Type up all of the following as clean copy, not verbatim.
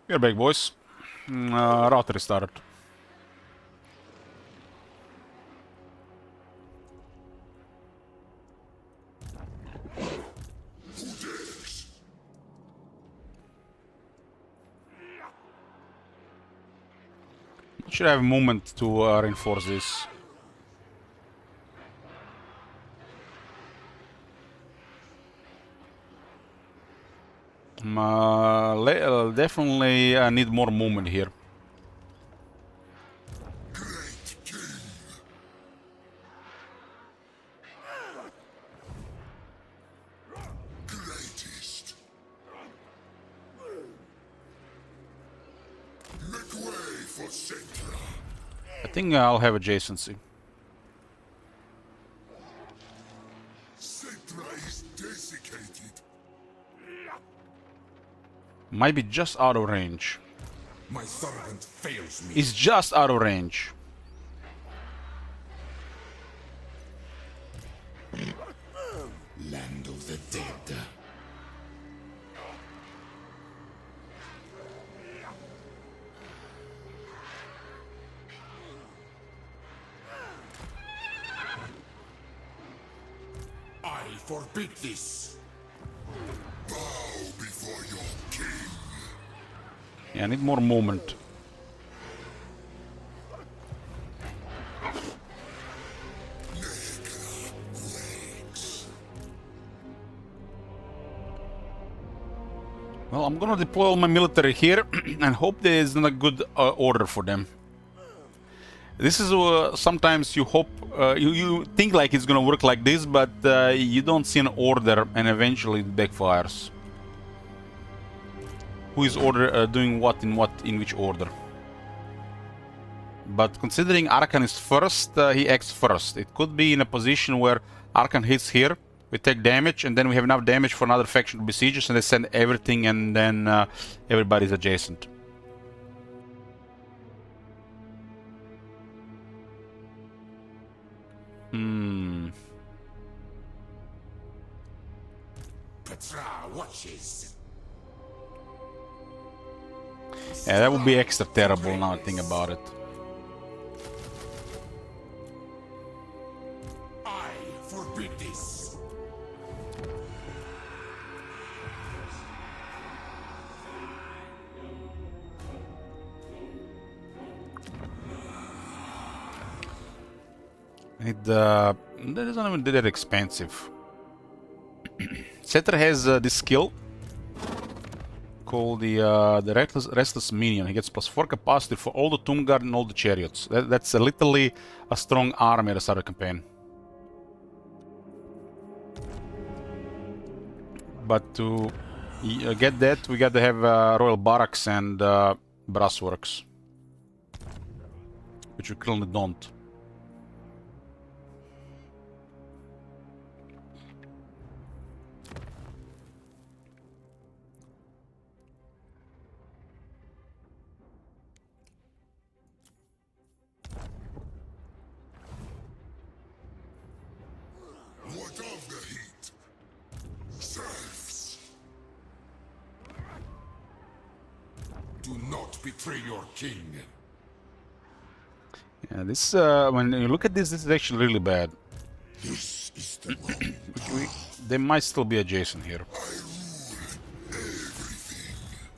We're back, boys. Router restarted. Should have a movement to reinforce this. Definitely need more movement here. I think I'll have adjacency. Might be just out of range. My servant fails me. It's just out of range. Land of the dead. I forbid this. Bow before your king. Yeah, I need more movement. Well, I'm gonna deploy all my military here and hope there is not a good order for them. This is sometimes you hope, you think like it's gonna work like this, but you don't see an order and eventually it backfires. Who is doing what in which order? But considering Arkan is first, he acts first. It could be in a position where Arkan hits here, we take damage, and then we have enough damage for another faction to besiege us, and they send everything, and then everybody's adjacent. Petra watches. Yeah, that would be extra terrible now I think about it. I forbid this. That isn't even that expensive. Setter has this skill called the Restless Minion. He gets +4 capacity for all the Tomb Guard and all the chariots. That's literally a strong army at the start of the campaign. But to get that, we got to have Royal Barracks and Brassworks, which we currently don't. What of the heat? Serfs! Do not betray your king. Yeah, this when you look at this is actually really bad. This is the wrong They might still be adjacent here.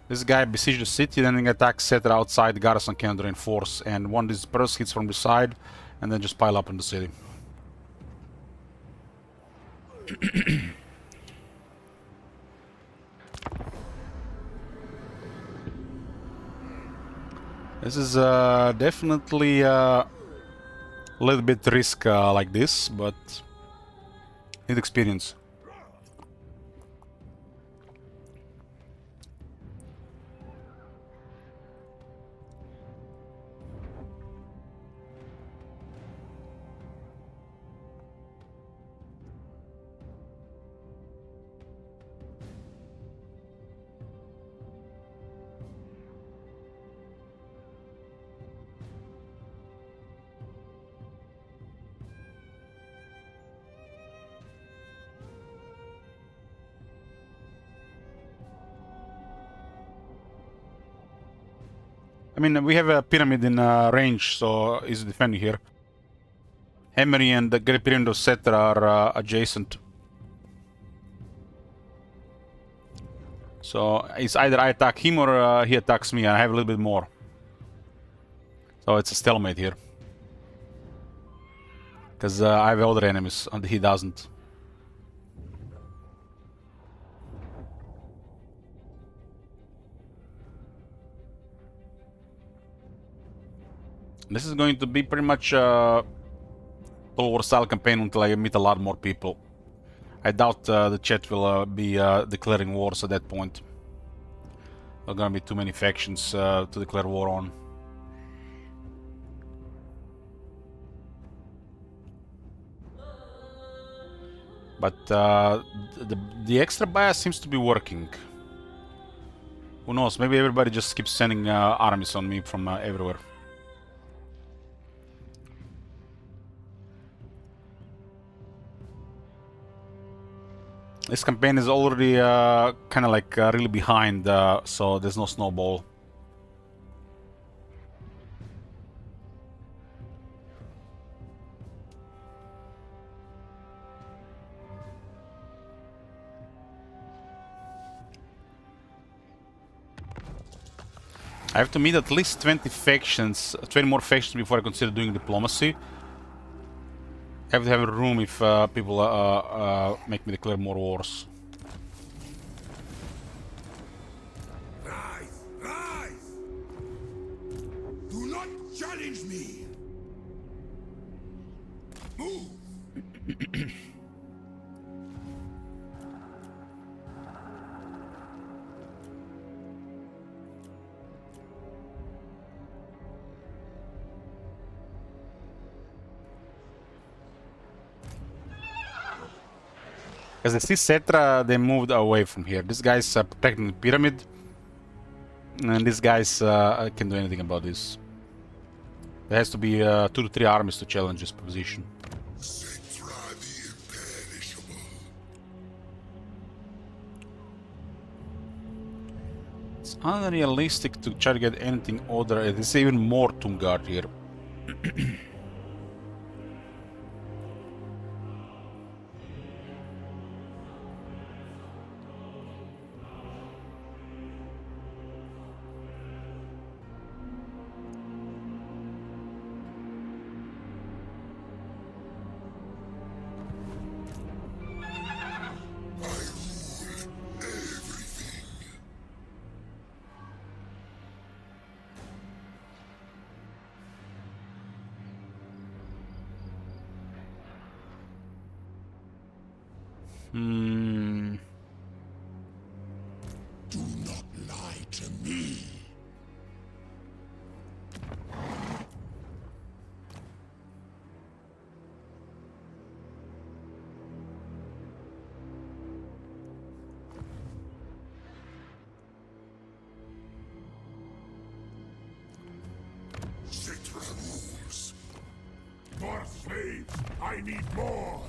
This guy besieged the city, then he attacks Setter outside, the garrison cannot reinforce, and one disperse hits from the side, and then just pile up in the city. This is definitely a little bit risk like this, but need experience. I mean, we have a pyramid in range, so he's defending here. Khemri and the Great Pyramid of Set are adjacent. So it's either I attack him or he attacks me. I have a little bit more. So it's a stalemate here. Because I have other enemies and he doesn't. This is going to be pretty much a Total War style campaign until I meet a lot more people. I doubt the chat will be declaring wars at that point. There are gonna be too many factions to declare war on. But the extra bias seems to be working. Who knows? Maybe everybody just keeps sending armies on me from everywhere. This campaign is already kind of like really behind, so there's no snowball. I have to meet at least 20 factions, 20 more factions before I consider doing diplomacy. I have to have a room if people make me declare more wars. Rise! Rise! Do not challenge me! Move! As I see Cetra, they moved away from here. This guy's protecting the pyramid. And these guys can't do anything about this. There has to be 2 to 3 armies to challenge this position. Cetra the imperishable. It's unrealistic to try to get anything other. There's even more Tomb Guard here. Hmm. Do not lie to me. Cetra rules. More slaves! I need more!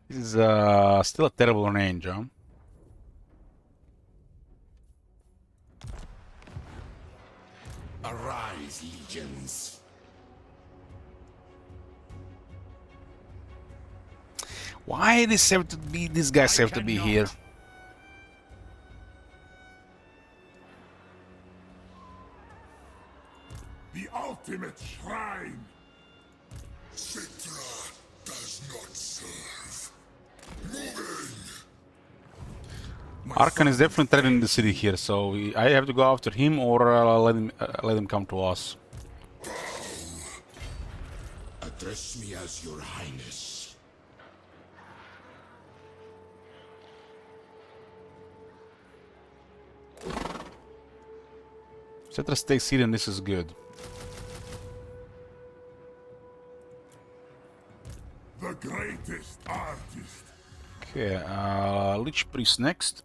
This is still a terrible range, huh? Arise, legions. Why this have to be? These guys have to be here. The ultimate shrine. Cetra does not serve. Moving. Arkan is definitely threatening the city here, so I have to go after him or let him come to us. Address me as your highness. Cetra stays here and this is good. The greatest artist. Okay, Lich Priest next.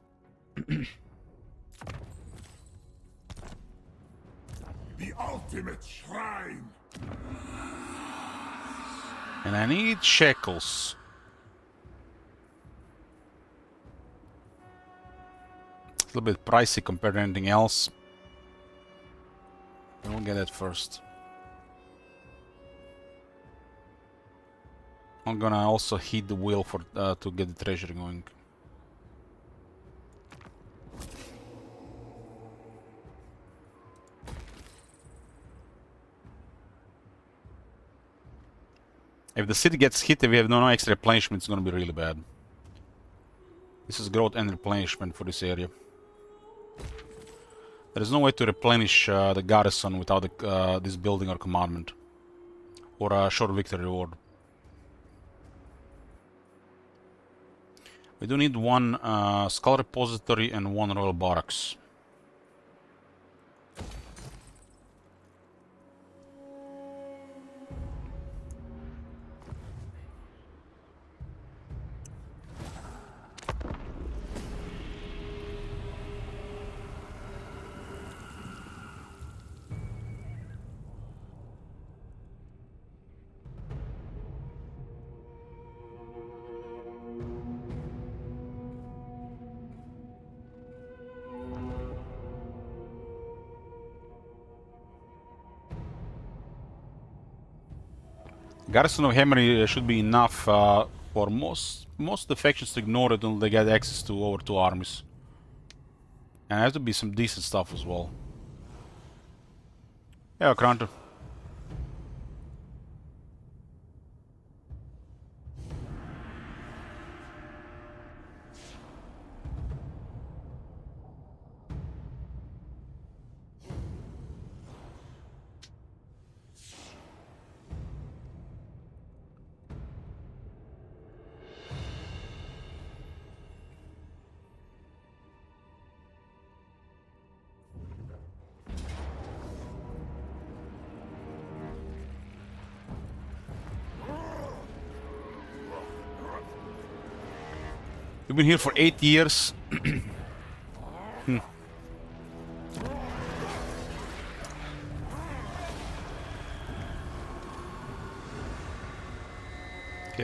The ultimate shrine. And I need shekels. A little bit pricey compared to anything else. We'll get that first. I'm gonna also heat the wheel for to get the treasure going. If the city gets hit, if we have no extra replenishment, it's gonna be really bad. This is growth and replenishment for this area. There is no way to replenish the garrison without this building or commandment. Or a short victory reward. We do need one skull repository and one royal barracks. Garrison of Khemri should be enough for most of the factions to ignore it until they get access to over 2 armies. And there has to be some decent stuff as well. Yeah, Kranter. We've been here for 8 years. Okay,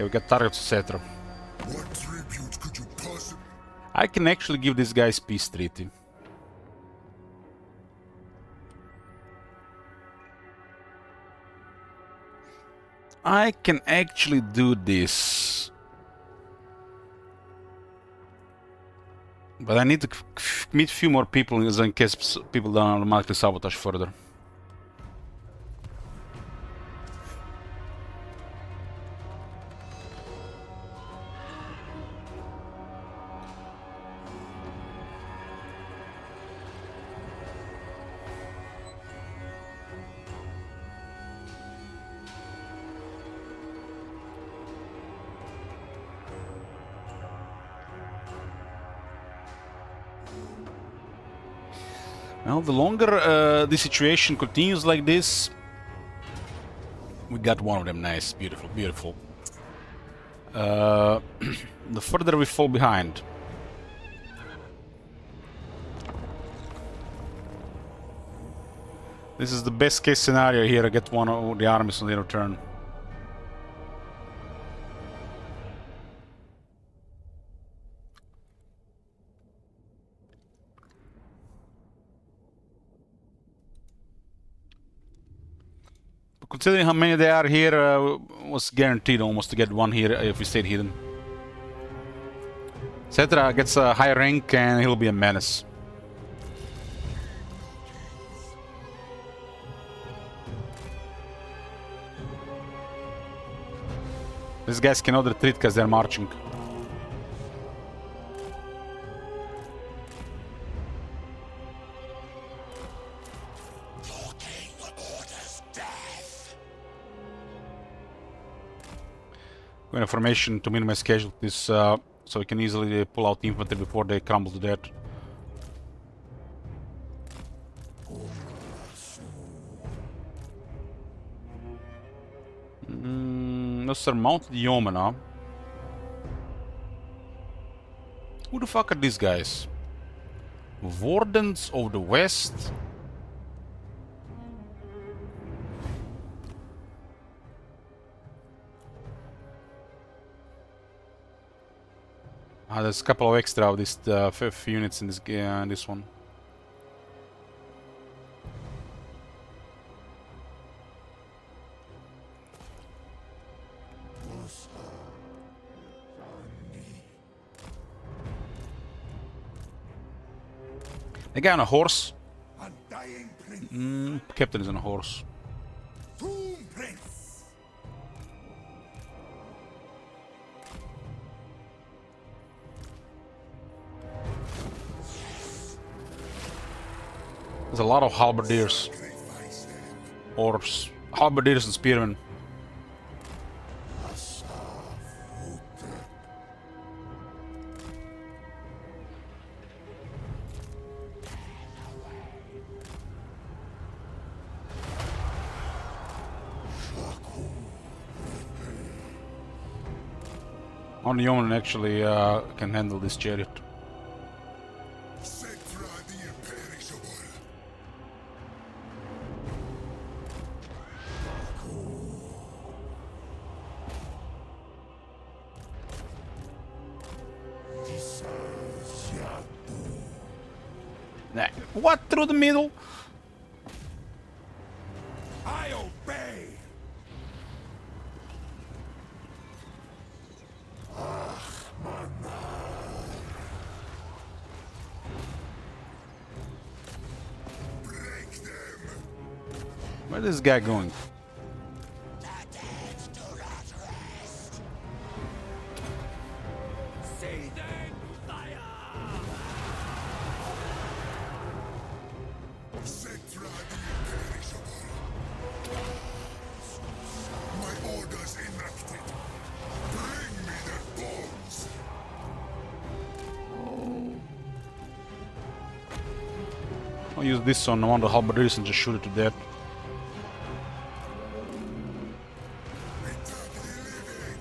we got targets, etc. What tribute could you possibly... I can actually give these guys peace treaty. I can actually do this. But I need to meet a few more people in case people don't automatically sabotage further. Well, the longer the situation continues like this, we got one of them. Nice, beautiful, beautiful. The further we fall behind. This is the best case scenario here. I get one of the armies on their turn. Considering how many there are here, was guaranteed almost to get one here if we stayed hidden. Cetra gets a high rank and he'll be a menace. These guys cannot retreat because they're marching. We're in a formation to minimize casualties, so we can easily pull out the infantry before they crumble to death. No surmounted yeomen, huh? Who the fuck are these guys? Wardens of the West? There's a couple of extra of these fifth units in this one. The guy on a horse. Undying prince. Captain is on a horse. Tomb prince. There's a lot of halberdiers. Sacrifice them. Or halberdiers and spearmen. Only Yeoman actually can handle this chariot. Cetra the imperishable. Nah. What? Through the middle? I obey. Break them. Where's this guy going? Cetra the imperishable. My orders enacted. Bring me their bones. I'll use this on one of the halberdiers and just shoot it to death. Return to the living.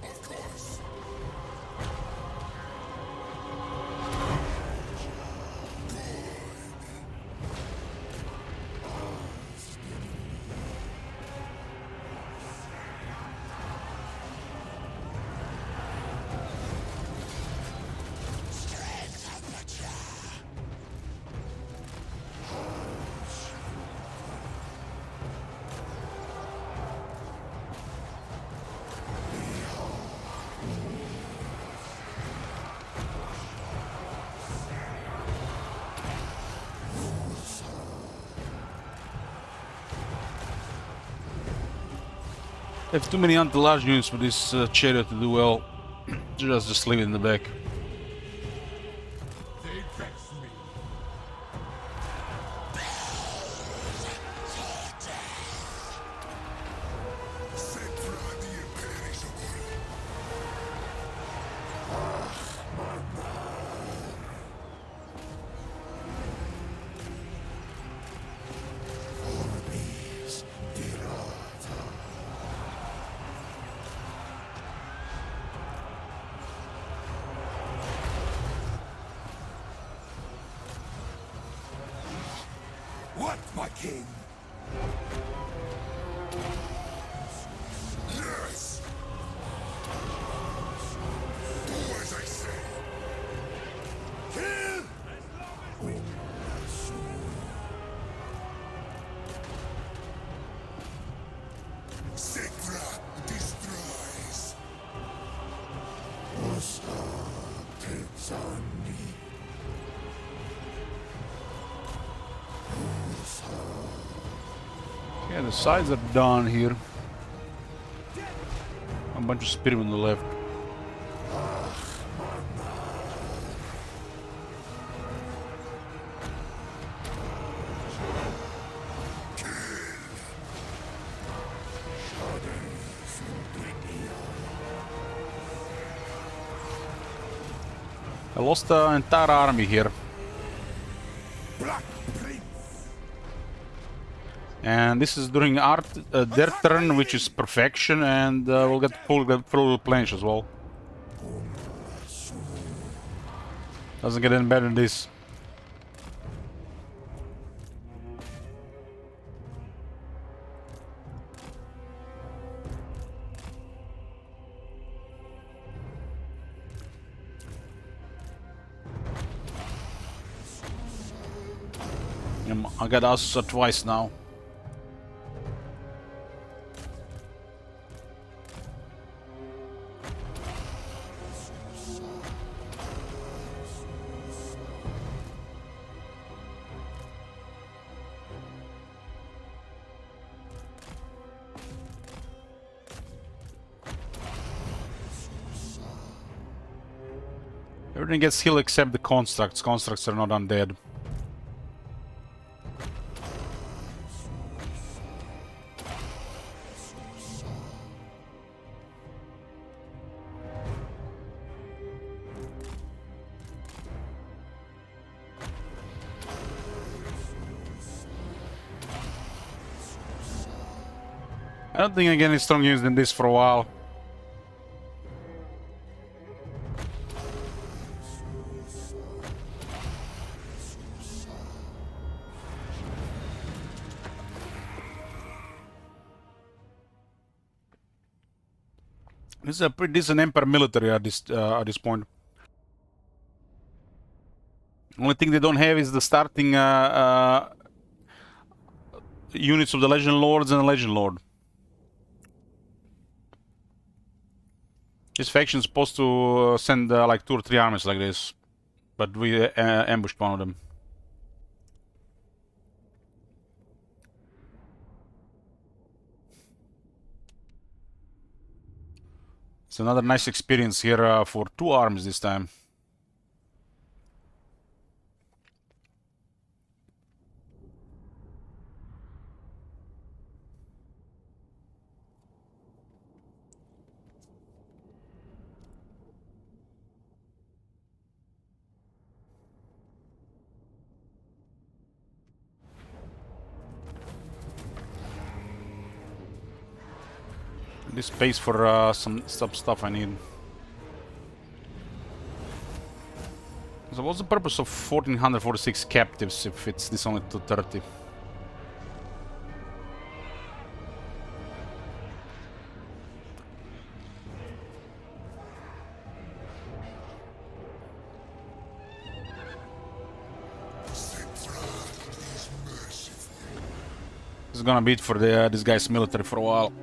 Of course. They have too many anti-large units for this chariot to do well. Just leave it in the back. They vex me. Cetra the imperishable. What, my king? Yes! Do as I say. Kill! Cetra destroys. Yeah, the sides are done here. A bunch of spearmen on the left. I lost the entire army here. Black Prince. And this is during their turn, which is perfection, and we'll get full replenish as well. Doesn't get any better than this. I got us twice now. Everything gets healed except the constructs. Constructs are not undead. I don't think I get any strong units than this for a while. This is a pretty decent Emperor military at this point. Only thing they don't have is the starting units of the Legend Lords and the Legend Lord. This faction is supposed to send like 2 or 3 armies like this, but we ambushed one of them. It's another nice experience here for 2 armies this time. This pays for some stuff I need. So what's the purpose of 1446 captives if it's this only 230? This is gonna be it for this guy's military for a while.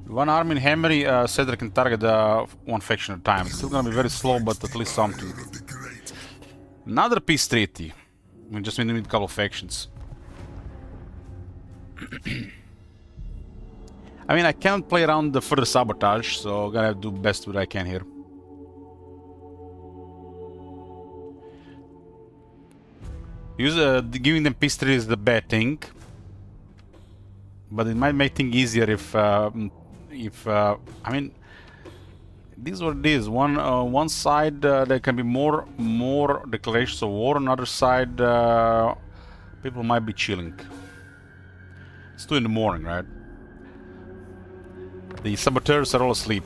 One army in Khemri said they can target one faction at a time. It's still gonna be very slow, but at least something. Another peace treaty. We just need a couple of factions. I mean, I can't play around the further sabotage, so I'm gonna do best what I can here. Giving them peace treaty is the bad thing, but it might make things easier if I mean, these were these. One side there can be more declarations of war. On the other side, people might be chilling. It's 2 in the morning, right? The saboteurs are all asleep.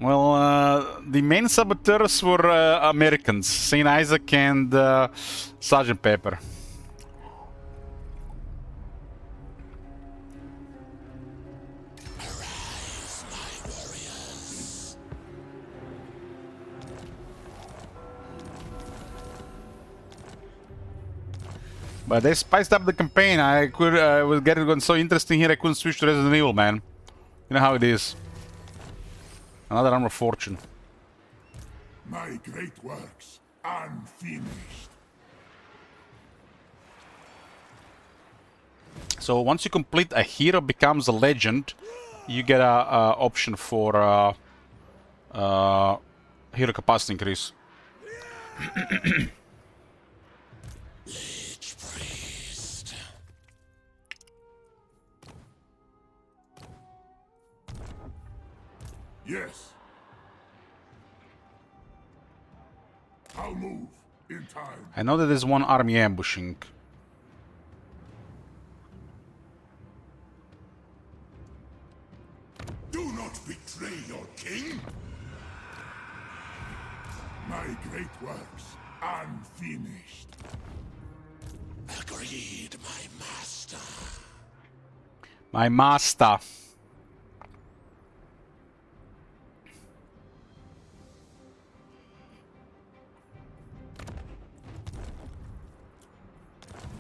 Well, the main saboteurs were Americans, Saint Isaac and Sergeant Pepper. But they spiced up the campaign. I was getting so interesting here. I couldn't switch to Resident Evil, man. You know how it is. Another armor fortune. My great works unfinished. So once you complete a hero becomes a legend, you get a option for hero capacity increase. Lich priest. Yes. I'll move in time. I know that there's one army ambushing. Do not betray your king. My great works unfinished. Agreed, my master. My master.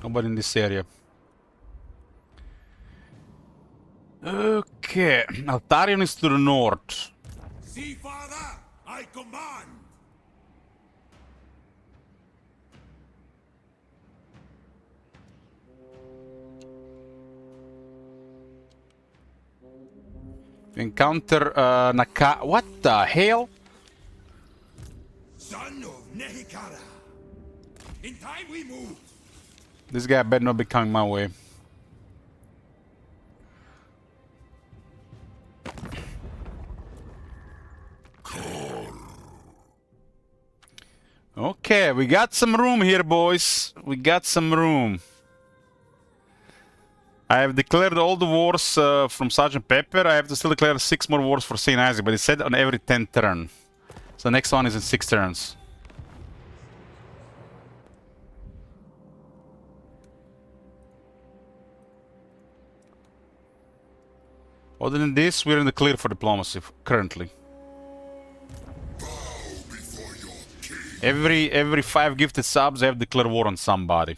Nobody in this area. Okay, Altarion is to the north. See, father, I command. Encounter Naka. What the hell? Son of Nehikara. In time we move. This guy better not be coming my way. Okay, we got some room here, boys. We got some room. I have declared all the wars from Sergeant Pepper. I have to still declare 6 more wars for St. Isaac, but it said on every 10th turn. So the next one is in 6 turns. Other than this, we're in the clear for diplomacy currently. Every 5 gifted subs, I have declared war on somebody.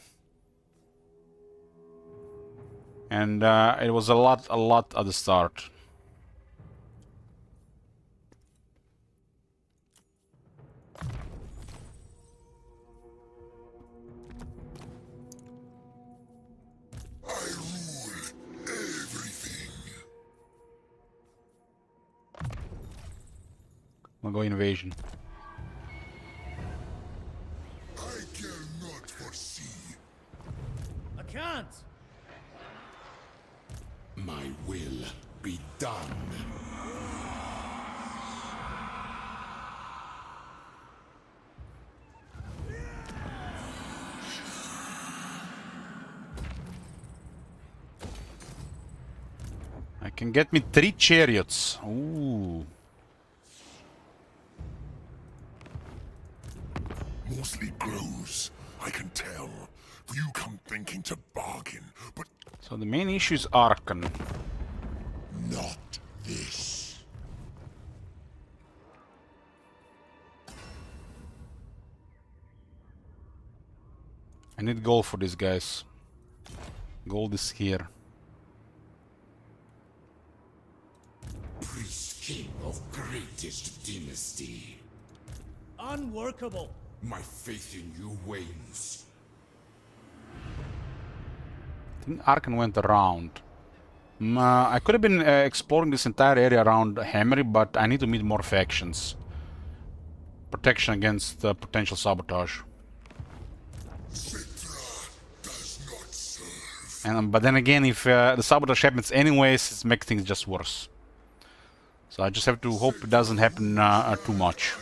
And it was a lot at the start. I rule everything. We'll go invasion. I cannot foresee. I can't. My will be done. I can get me 3 chariots. Ooh. Mostly grows, I can tell. You come thinking to bargain, but So the main issue is Archon. not this. I need gold for these guys. Gold is here. Priest king of greatest dynasty. Unworkable. My faith in you wanes. I think Archon went around. I could have been exploring this entire area around Khemri, but I need to meet more factions. Protection against potential sabotage. Citra does not serve. And but then again, if the sabotage happens anyways, it makes things just worse. So I just have to hope it doesn't happen too much.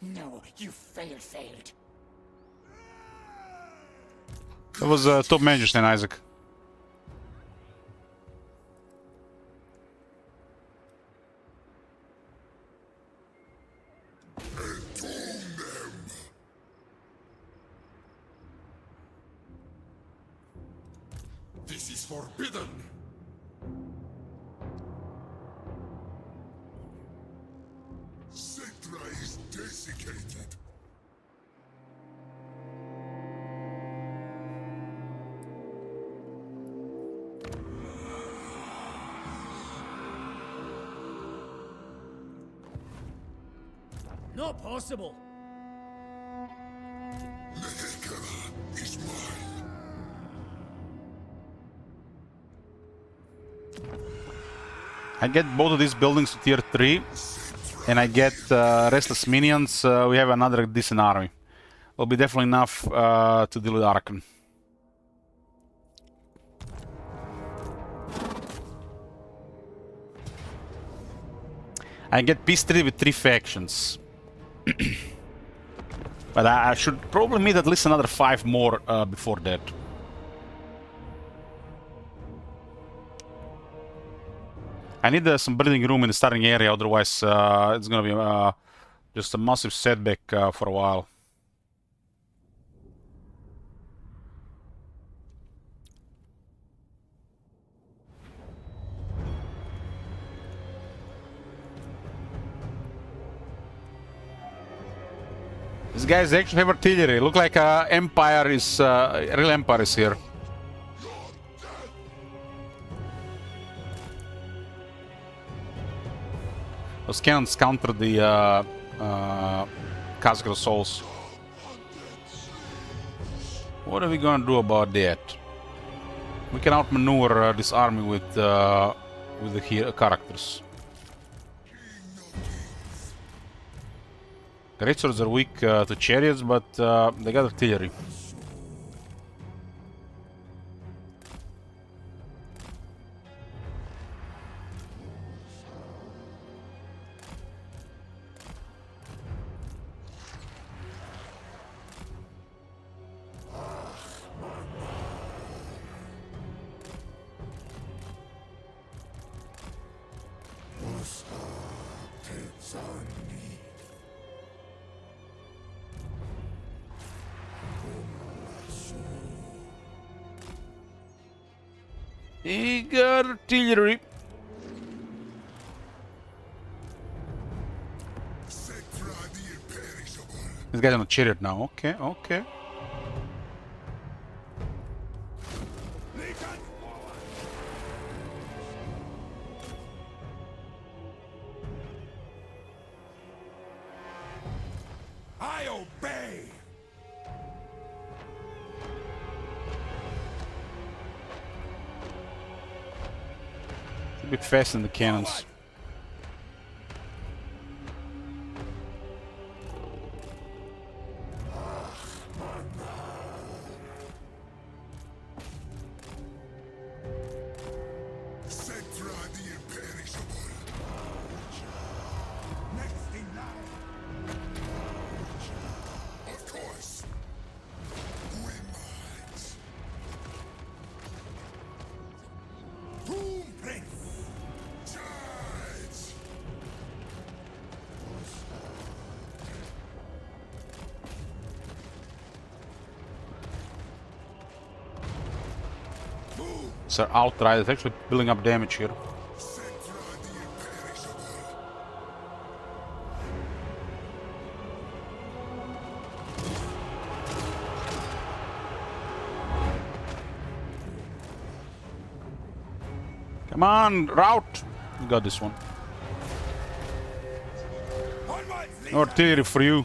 No, you failed. That was top manager, St. Isaac. This is forbidden. Citra is desiccated. Not possible. Mehekera is mine. I get both of these buildings to tier 3, and I get restless minions. We have another decent army. Will be definitely enough to deal with Arkan. I get peace treaty with 3 factions. But I should probably meet at least another 5 more before that. I need some breathing room in the starting area, otherwise it's gonna be just a massive setback for a while. These guys actually have artillery. Look like Empire is real Empire is here. Those cannons counter the Casket of Souls. What are we gonna do about that? We can outmaneuver this army with the characters. Greatswords are weak to chariots, but they got artillery. He got artillery. This guy's on a chariot now. Okay, okay. I obey. A bit fast in the cannons. So outright, it's actually building up damage here. Come on, route! You got this one. No artillery for you.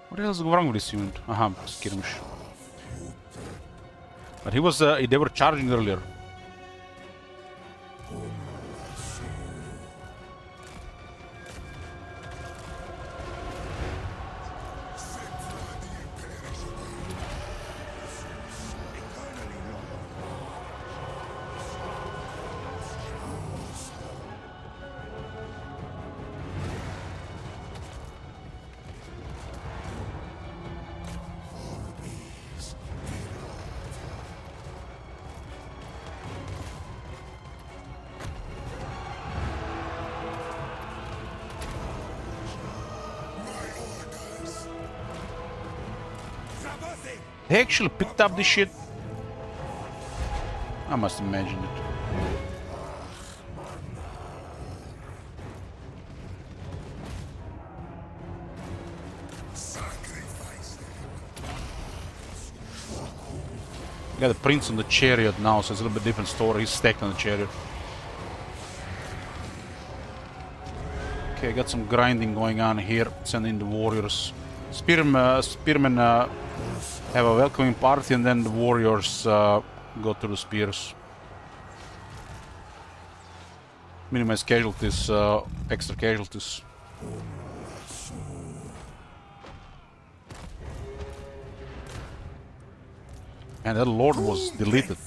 What else is wrong with this unit? Aha, skirmish. But he was, they were charging earlier. They actually picked up this shit. I must imagine it. Got the prince on the chariot now, so it's a little bit different story. He's stacked on the chariot. Okay, got some grinding going on here. Sending the warriors. Spearmen have a welcoming party, and then the warriors go to the spears. Minimize casualties, extra casualties. And that lord was deleted.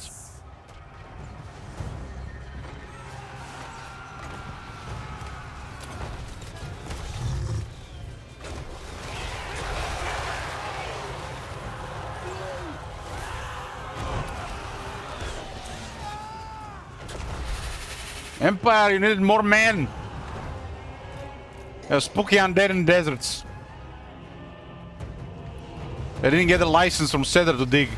Empire, you needed more men. There's spooky undead in deserts. They didn't get a license from Cedar to dig.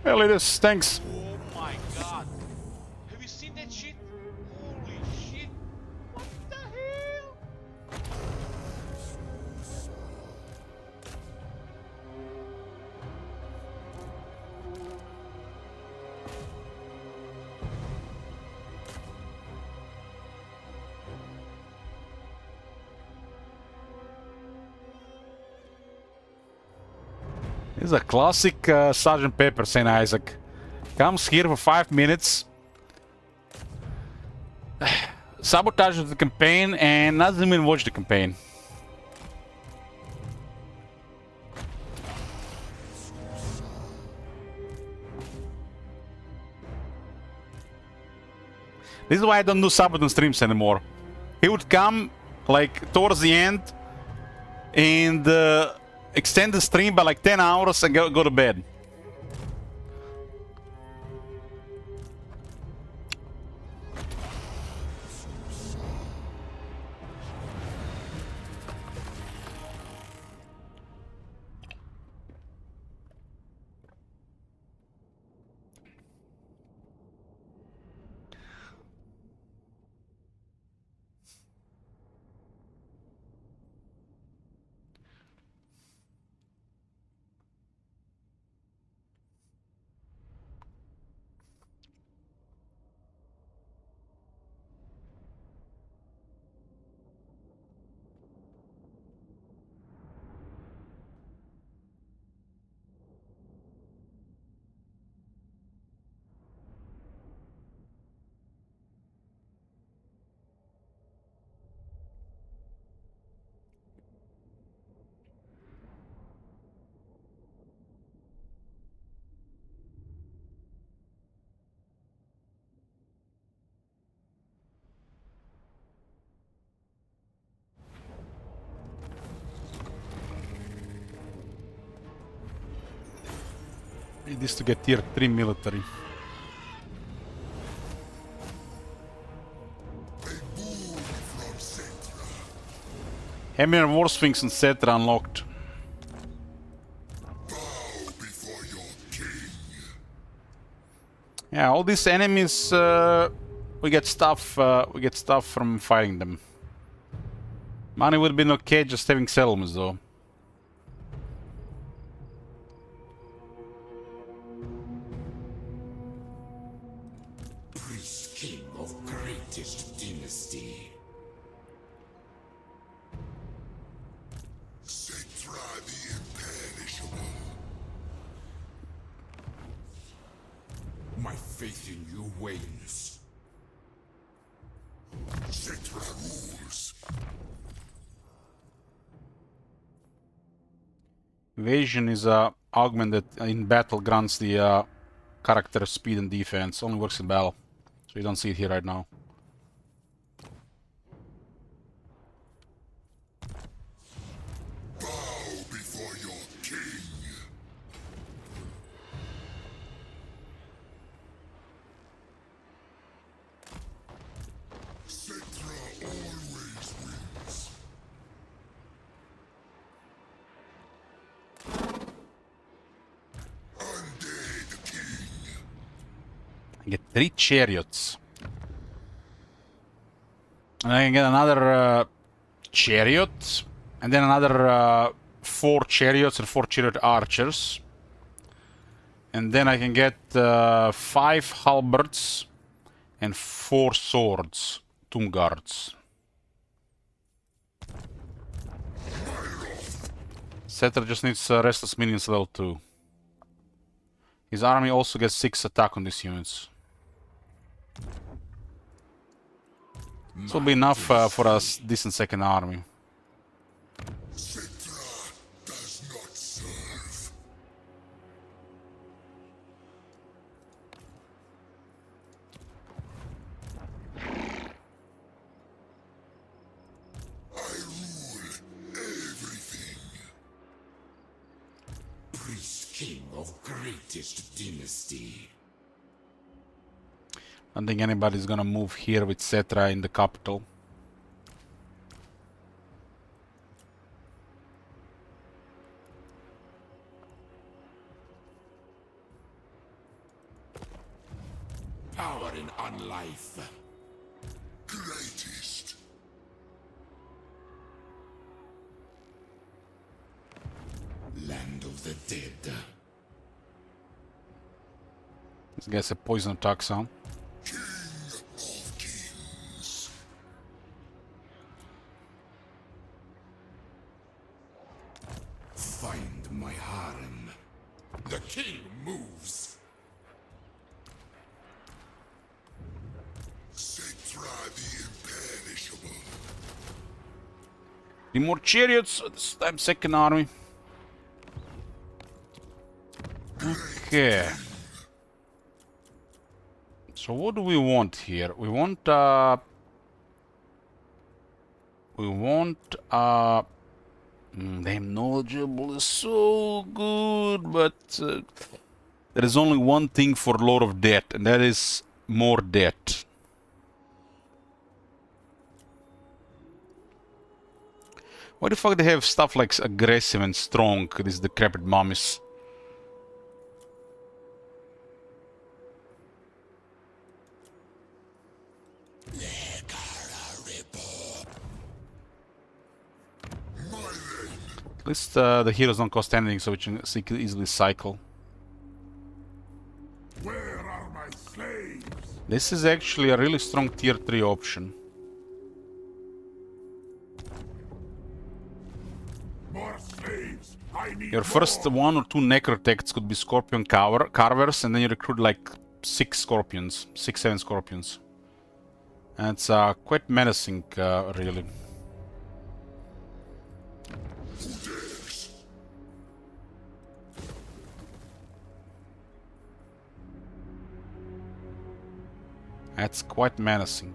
Well, it is. Thanks. Oh my god. Have you seen that shit? Holy shit. What the hell? This is a classic Sergeant Pepper, St. Isaac. Comes here for 5 minutes, sabotages the campaign, and doesn't even watch the campaign. This is why I don't do Sabaton streams anymore. He would come, like, towards the end, and extend the stream by like 10 hours and go to bed. Need this to get tier 3 military. Khemri War Sphinx and Cetra unlocked. Before your king. Yeah, all these enemies, we get stuff. We get stuff from fighting them. Money would have been okay just having settlements, though. Priest king of greatest dynasty. Cetra the imperishable. My faith in you wanes. Cetra rules Evasion is a augment that in battle grants the character speed and defense. Only works in battle, so you don't see it here right now. Bow before your king. Citra always wins. Undead king. I get 3 chariots. And I can get another chariot. And then another 4 chariots and 4 chariot archers. And then I can get 5 halberds and 4 swords. Tomb guards. Setter just needs restless minions level 2. His army also gets 6 attack on these units. This will be enough for a decent second army. Citra does not serve. I rule everything. Priest king of greatest dynasty. I don't think anybody's gonna move here with Cetra in the capital. Power in unlife. Greatest. Land of the dead. This guy's a poison attack sound. King of kings. Find my harem. The king moves. Citra the imperishable. 3 more chariots, this time second army. Okay. So what do we want here? We want damn, knowledgeable is so good, but there is only one thing for Lord of Debt, and that is more debt. Why the fuck they have stuff like aggressive and strong, these decrepit mummies? At least the heroes don't cost anything, so we can easily cycle. Where are my slaves? This is actually a really strong tier 3 option. More slaves. I need Your first more. 1 or 2 necrotechs could be scorpion carvers, and then you recruit like 6 scorpions, 6-7 scorpions. And it's quite menacing, really. Who dares? That's quite menacing.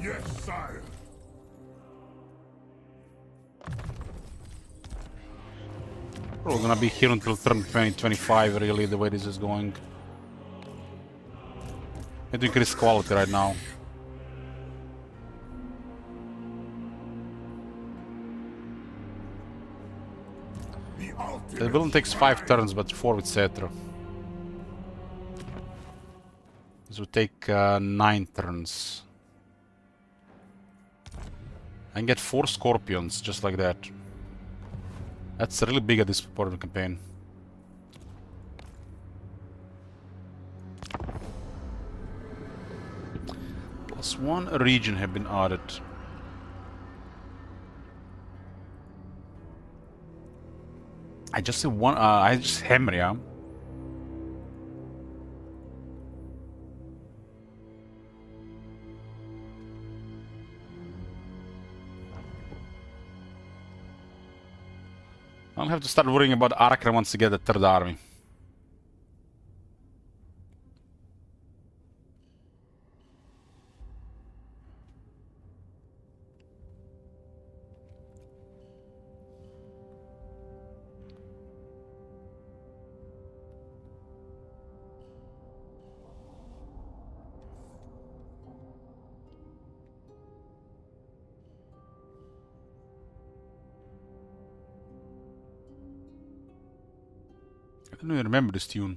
Yes, sire. We're gonna be here until turn 2025, really, the way this is going. Need to increase quality right now. The ultimate. The villain takes 5 turns, but 4 with Cetra. This would take 9 turns. I can get 4 scorpions, just like that. That's really big at this part of the campaign. +1 region have been added. I just see one. I just Khemri, yeah. I'll have to start worrying about Arakra once to get the third army. I don't even remember this tune.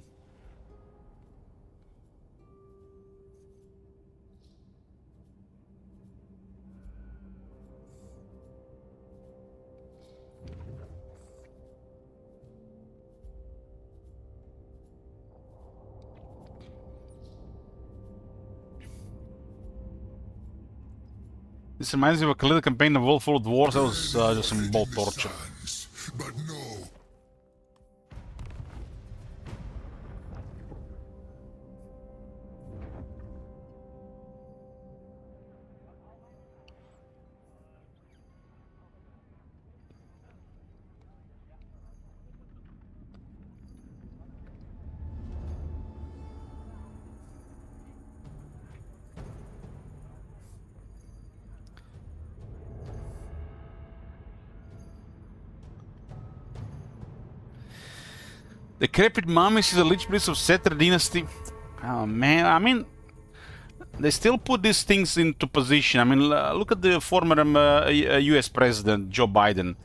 This reminds me of a Khalid campaign of World Full of Wars. That was just some bolt torture. But no. Decrepit Mummies is a lich priest of Setter dynasty. Oh man, I mean, they still put these things into position. I mean, look at the former US president, Joe Biden.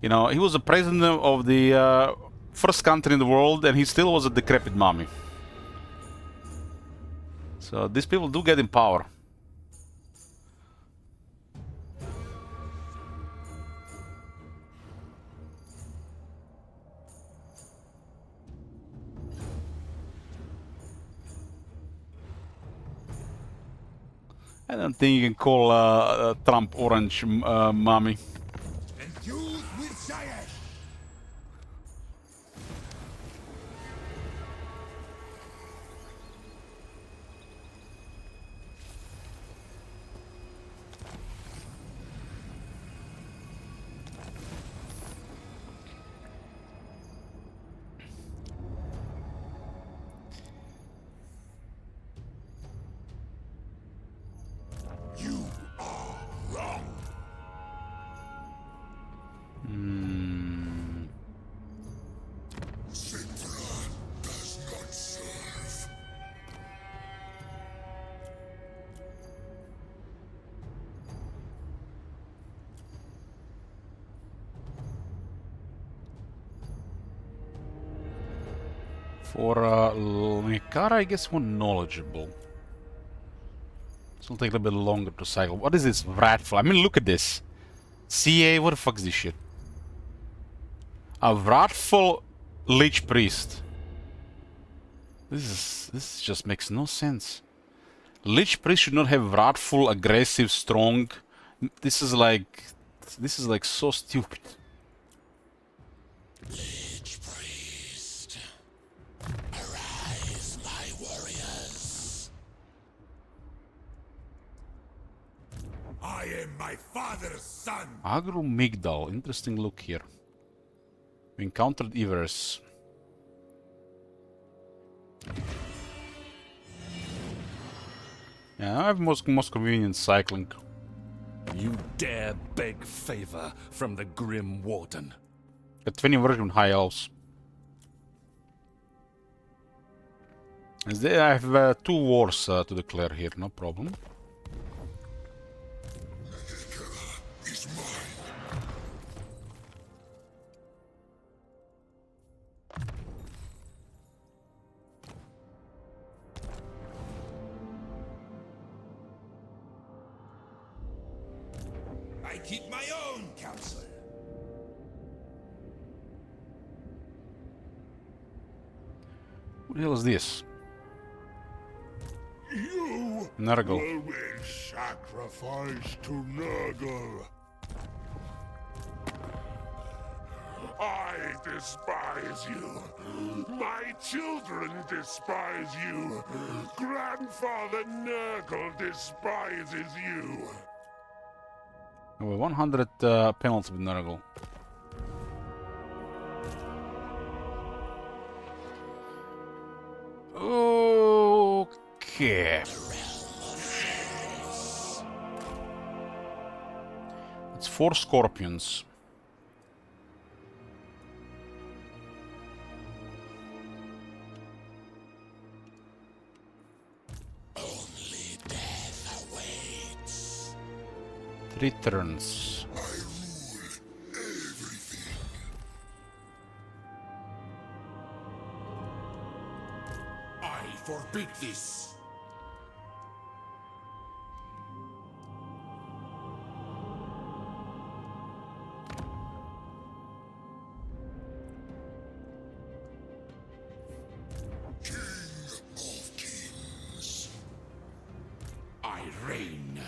You know, he was the president of the first country in the world, and he still was a decrepit mummy. So these people do get in power. I don't think you can call Trump orange mummy. Enthused with Shayesh. You are wrong. Citra does not serve. For Mikara, I guess more knowledgeable. This will take a little bit longer to cycle. What is this Wrathful? I mean, look at this. CA, what the fuck is this shit? A Wrathful Lich Priest. This just makes no sense. Lich Priest should not have Wrathful, aggressive, strong. This is like so stupid. Lich priest, arise, my warriors. I am my father's son. Agru Migdal, interesting look here. We encountered Ivers. Yeah, I have most convenient cycling. You dare beg favor from the Grim Warden. A 20 version High Elves. As they, I have 2 wars to declare here, no problem. Is mine. I keep my own counsel. What the hell is this? You Nurgle. will be sacrificed to Nurgle. I despise you. My children despise you. Grandfather Nurgle despises you. Over 100 penalty with Nurgle. Okay. It's 4 scorpions. Only death awaits. 3 turns. I rule everything. I forbid this. King of kings. I reign.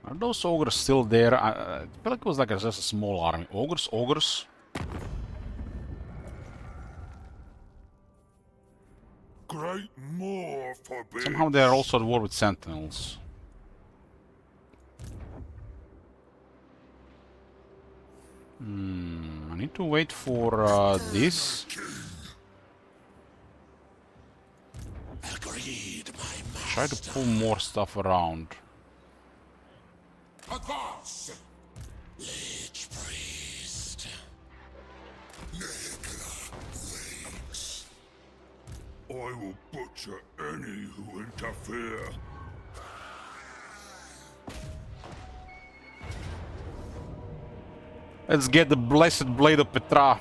Are those ogres still there? I feel like it was like just a small army. Ogres. Great more forbid. Somehow they are also at war with sentinels. I need to wait for this. Agreed, my Try to pull more stuff around. advance. Lich priest. Nekla waits. I will butcher any who interfere. Let's get the blessed blade of Petra.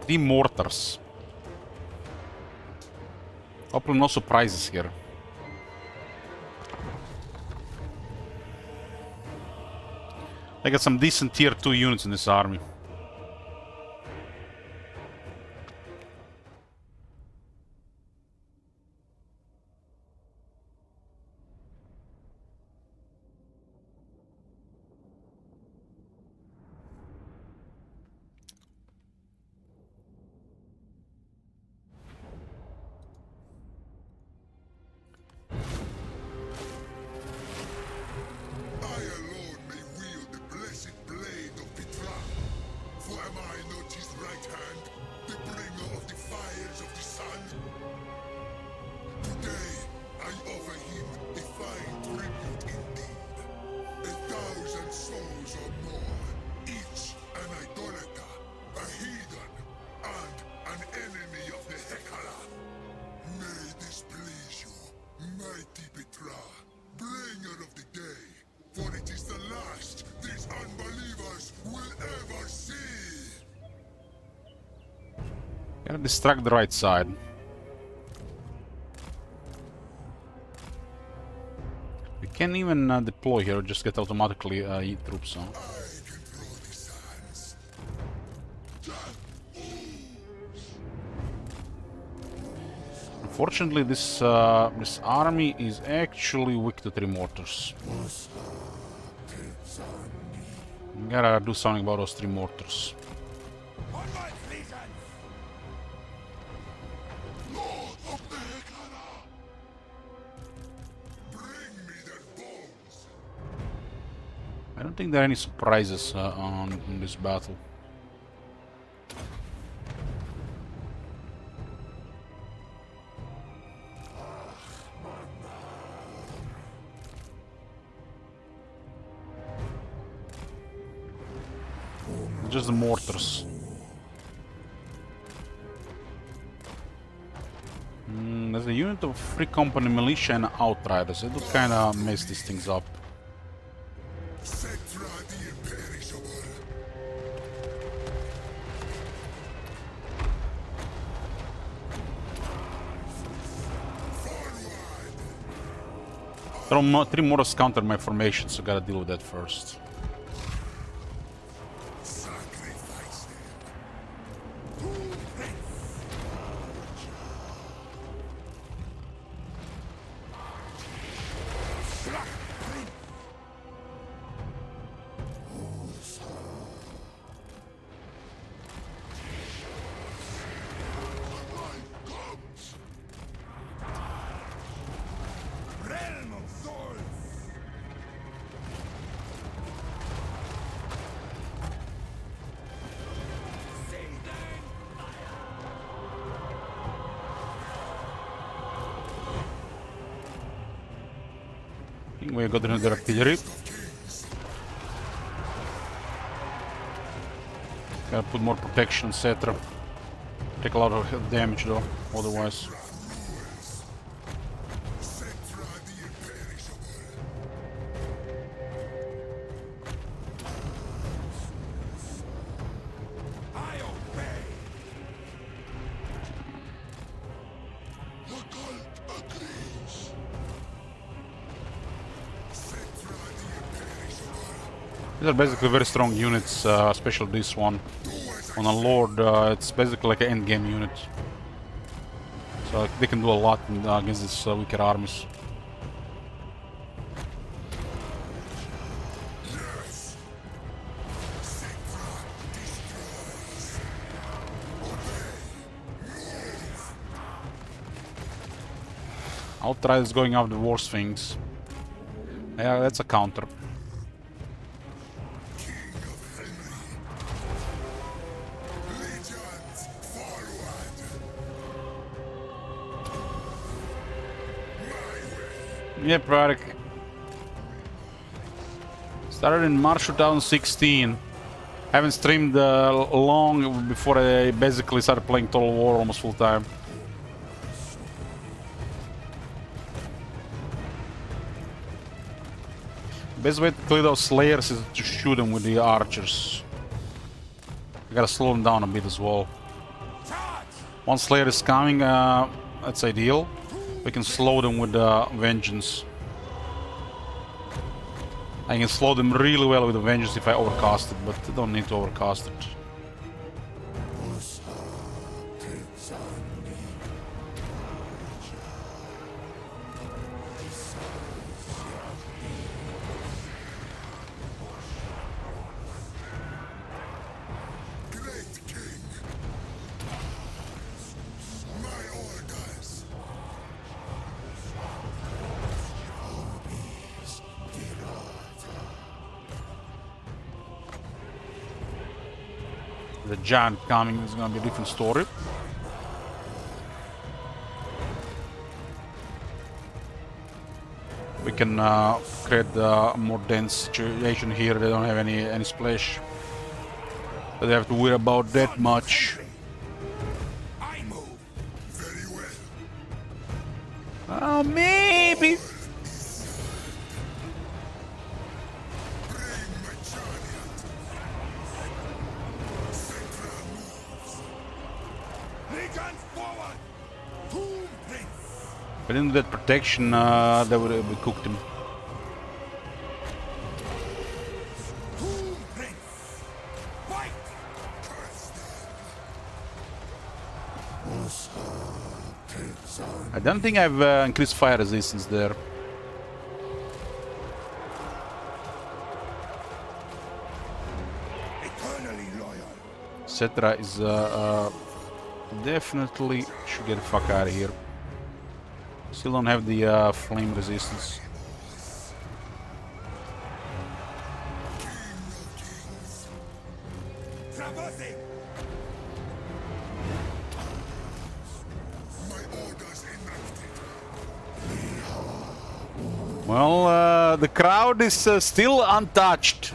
3 mortars. Hopefully no surprises here. I got some decent tier 2 units in this army. I alone may wield the blessed blade of Petra. For am I not his right hand, the bringer of the fires of the sun? Today, I offer him a fine tribute indeed. 1,000 souls or more, each an idolater, a heathen, and an enemy of the Hekala. May this please you, mighty Petra, bringer of the day, for it is the last these unbelievers will ever see. Gotta distract the right side. We can't even deploy here, just get automatically troops on. I can throw the sands. Unfortunately, this army is actually weak to 3 mortars. We gotta do something about those 3 mortars. Lord of the Hekala! Bring me their bones! I don't think there are any surprises in this battle. Just the mortars. There's a unit of Free Company militia and outriders. They do kind of mess these things up. Setra the imperishable. There are 3 mortars counter my formation, so gotta deal with that first. Sacrifice them. We got another artillery. Gotta put more protection, etc. Take a lot of damage though, otherwise. These are basically very strong units, especially this one. On a Lord, it's basically like an endgame unit. So they can do a lot against these weaker armies. Outright is going after the War Sphinx. Yeah, that's a counter. Yep, right. Started in March 2016. Haven't streamed long before I basically started playing Total War almost full time. Best way to kill those slayers is to shoot them with the archers. I gotta slow them down a bit as well. One slayer is coming, that's ideal. We can slow them with vengeance. I can slow them really well with the vengeance if I overcast it, but I don't need to overcast it. The giant coming is gonna be a different story. We can create a more dense situation here. They don't have any splash. But they have to worry about that much. I move very well. Oh, maybe. Bring my chariot. Central moves. Legion forward. Tomb Prince. If I didn't do that protection, they would have cooked him. Tomb Prince. Fight. I don't think I've increased fire resistance there. Eternally loyal. Cetra is definitely should get the fuck out of here. Still don't have the flame resistance. Traversing. My orders enacted. Well, the crowd is still untouched.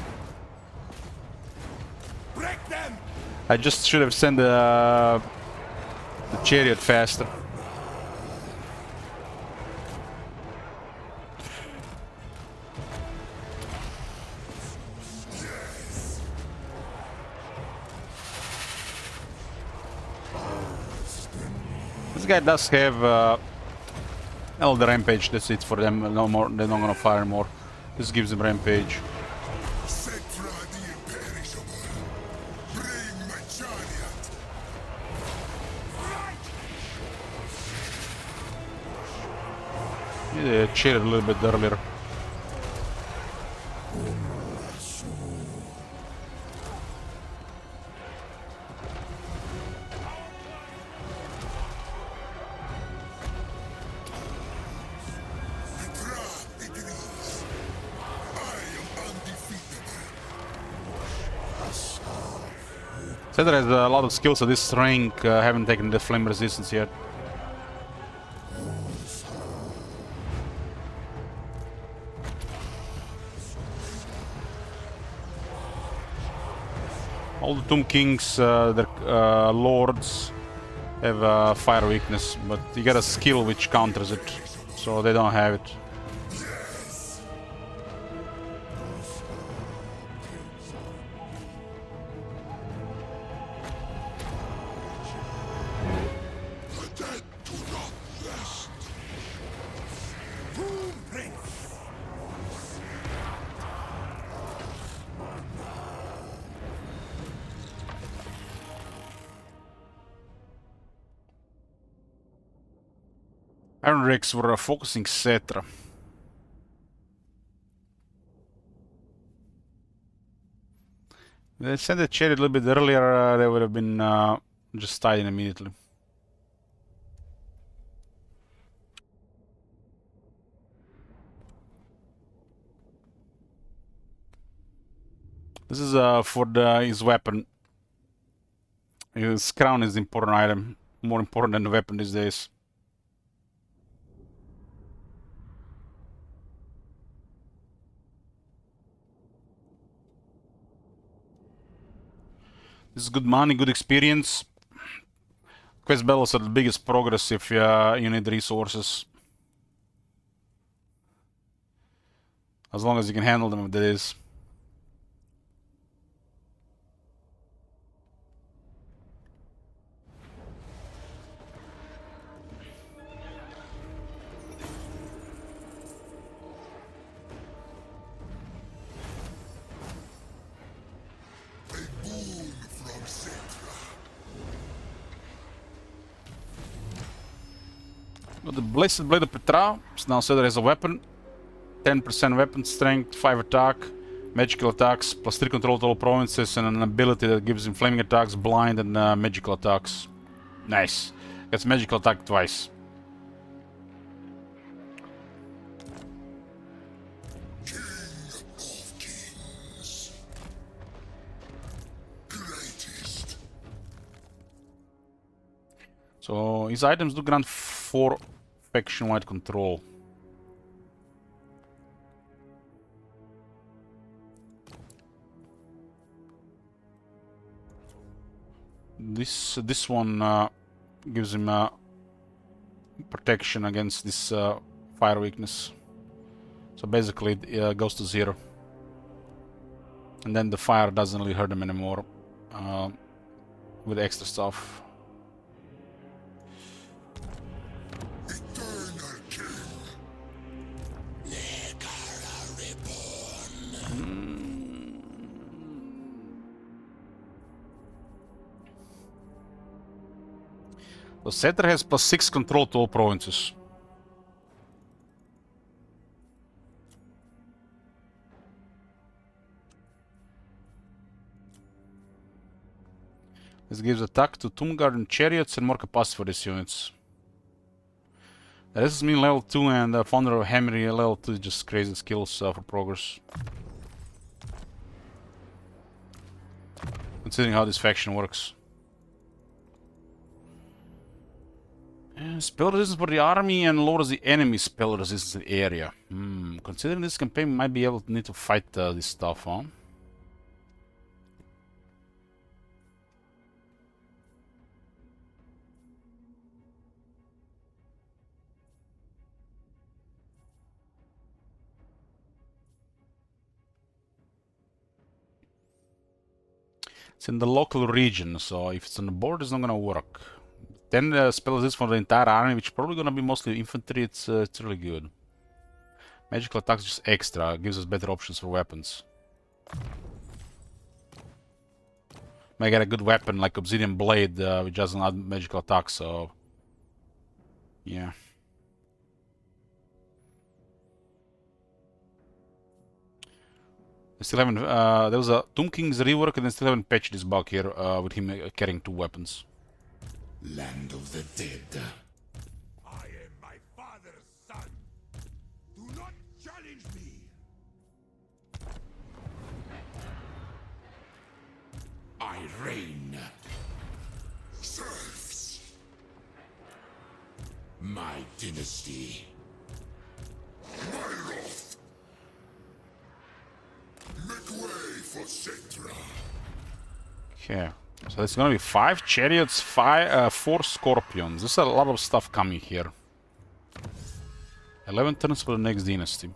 Break them. I just should have sent the chariot faster. This guy does have the rampage. That's it for them. No more. They're not gonna fire more. This gives them rampage. Cetra the imperishable. Bring my chariot. Yeah, they cheated a little bit earlier. Cedar has a lot of skills at this rank, haven't taken the flame resistance yet. All the Tomb Kings, their lords, have fire weakness, but you get a skill which counters it, so they don't have it. The dead do not rest. Who brings? Iron Rex were focusing Cetra. They sent the chariot a little bit earlier, they would have been just tied in immediately. This is for his weapon. His crown is the important item, more important than the weapon these days. This is good money, good experience. Quest battles are the biggest progress if you need resources. As long as you can handle them, that is. A boon from Cetra. Well, the Blessed Blade of Petra is now set as a weapon. 10% weapon strength, 5 attack, magical attacks, plus 3 control to all provinces, and an ability that gives him flaming attacks, blind, and magical attacks. Nice. Gets magical attack twice. King of kings. Greatest. So his items do grant 4 faction-wide control. This one gives him protection against this fire weakness. So basically it goes to 0. And then the fire doesn't really hurt him anymore with extra stuff. Eternal king. Negara reborn. So Cetra has plus 6 control to all provinces. This gives attack to Tomb Garden chariots and more capacity for these units. This is me level 2 and the founder of Khemri level 2, just crazy skills for progress. Considering how this faction works. Spell resistance for the army and lowers the enemy spell resistance area. Considering this campaign, we might be able to need to fight this stuff, huh? It's in the local region, so if it's on the board, it's not gonna work. Then spell resistance for the entire army, which is probably gonna be mostly infantry. It's really good. Magical attacks just extra, gives us better options for weapons. Might get a good weapon like Obsidian Blade, which doesn't add magical attacks. So yeah. They still haven't. There was a Tomb King's rework, and they still haven't patched this bug here with him carrying 2 weapons. Land of the dead. I am my father's son. Do not challenge me. I reign. Serfs. My dynasty. My wrath. Make way for Cetra. Okay. So it's gonna be 5 chariots, 4 scorpions. There's a lot of stuff coming here. 11 turns for the next dynasty.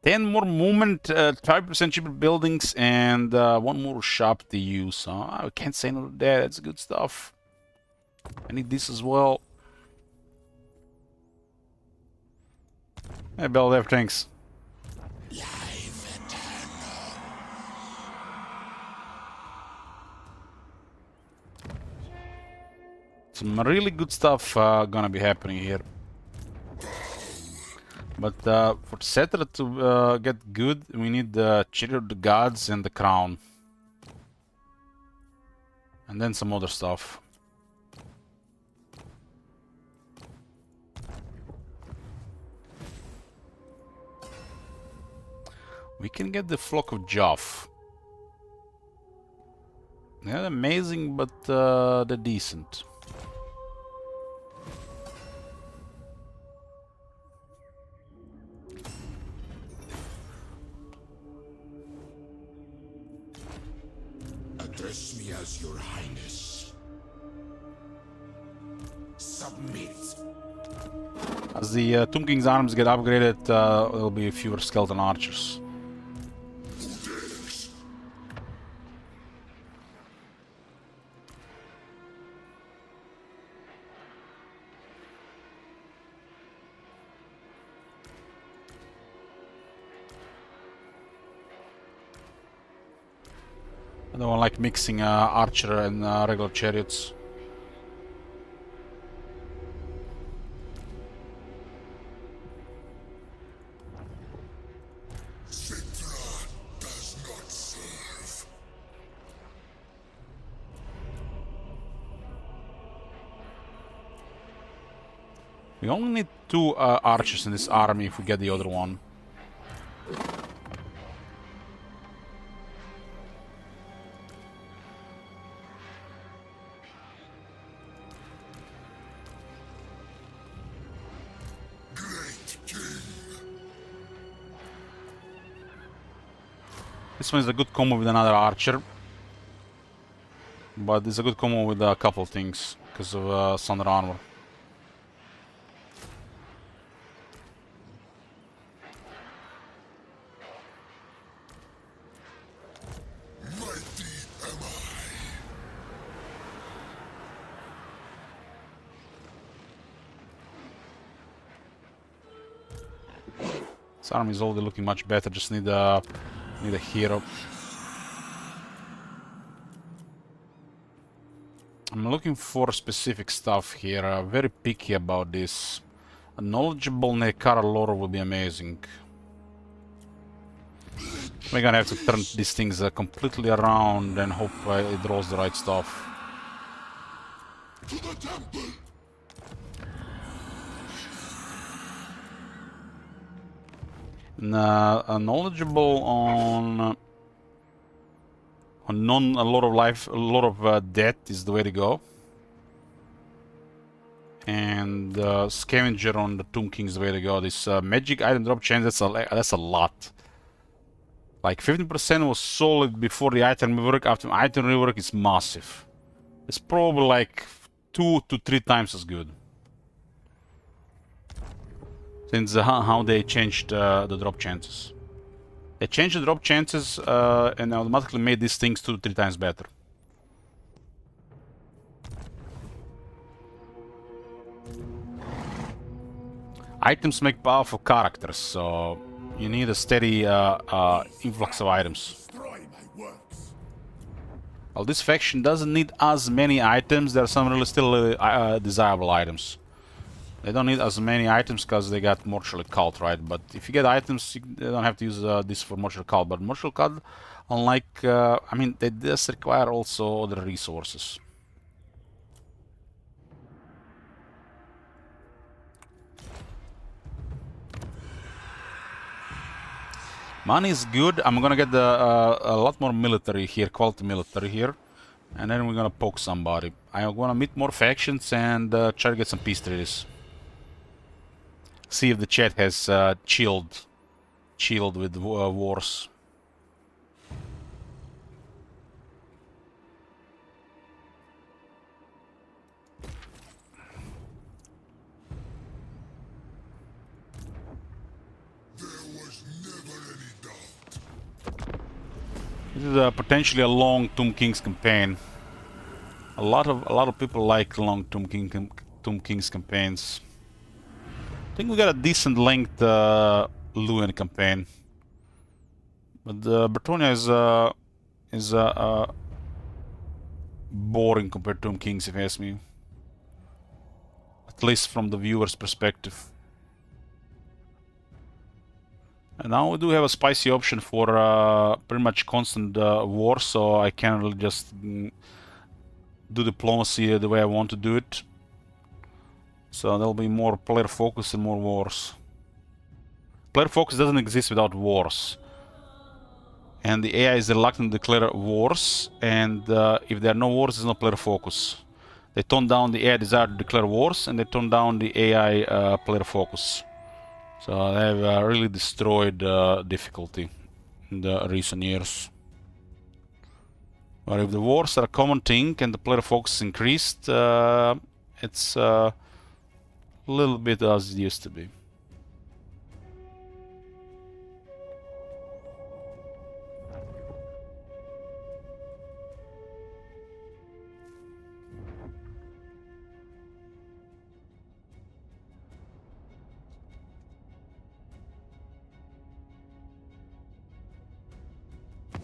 10 more movement, 5% cheaper buildings, and 1 more shop to use. I can't say no to that. That's good stuff. I need this as well. Hey, Beldev, thanks. Some really good stuff gonna be happening here. But for Cetra to get good, we need the Chariot of the Gods and the Crown. And then some other stuff. We can get the Flock of Joff. They're not amazing, but they're decent. Address me as your highness. Submit. As the Tomb King's arms get upgraded, there'll be fewer skeleton archers. I don't like mixing archer and regular chariots. Citra does not serve. We only need 2 archers in this army if we get the other one. Great king. This one is a good combo with another archer. But it's a good combo with a couple things because of Thunder Armor. Mighty am I. This army is already looking much better, just need a hero. I'm looking for specific stuff here, very picky about this. A knowledgeable Nekara lore will be amazing. We're gonna have to turn these things completely around and hope it draws the right stuff. To the temple. Knowledgeable on a lot of life, a lot of death is the way to go. And scavenger on the Tomb King is the way to go. This magic item drop chance, that's a lot. Like 15% was solid before the item rework. After item rework, it's massive. It's probably like 2 to 3 times as good. Since how they changed the drop chances. They changed the drop chances and automatically made these things 2 to 3 times better. Items make powerful characters, so you need a steady influx of items. Destroy my works. Well, this faction doesn't need as many items. There are some really still desirable items. They don't need as many items because they got Mortuary Cult, right? But if you get items, you don't have to use this for Mortuary Cult. But Mortuary Cult, unlike, I mean, they does require also other resources. Money is good. I'm gonna get a lot more military here, quality military here. And then we're gonna poke somebody. I'm gonna meet more factions and try to get some peace treaties. See if the chat has chilled with wars. is potentially a long Tomb Kings campaign. A lot of people like long Tomb Kings campaigns. I think we got a decent length Luin campaign, but Bretonnia is boring compared to Tomb Kings, if you ask me. At least from the viewer's perspective. And now we do have a spicy option for pretty much constant war, so I can really just do diplomacy the way I want to do it. So there'll be more player focus and more wars. Player focus doesn't exist without wars. And the AI is reluctant to declare wars, and if there are no wars, there's no player focus. They tone down the AI desire to declare wars, and they tone down the AI player focus. So they have really destroyed difficulty in the recent years. But if the wars are a common thing and the player focus is increased, it's a little bit as it used to be.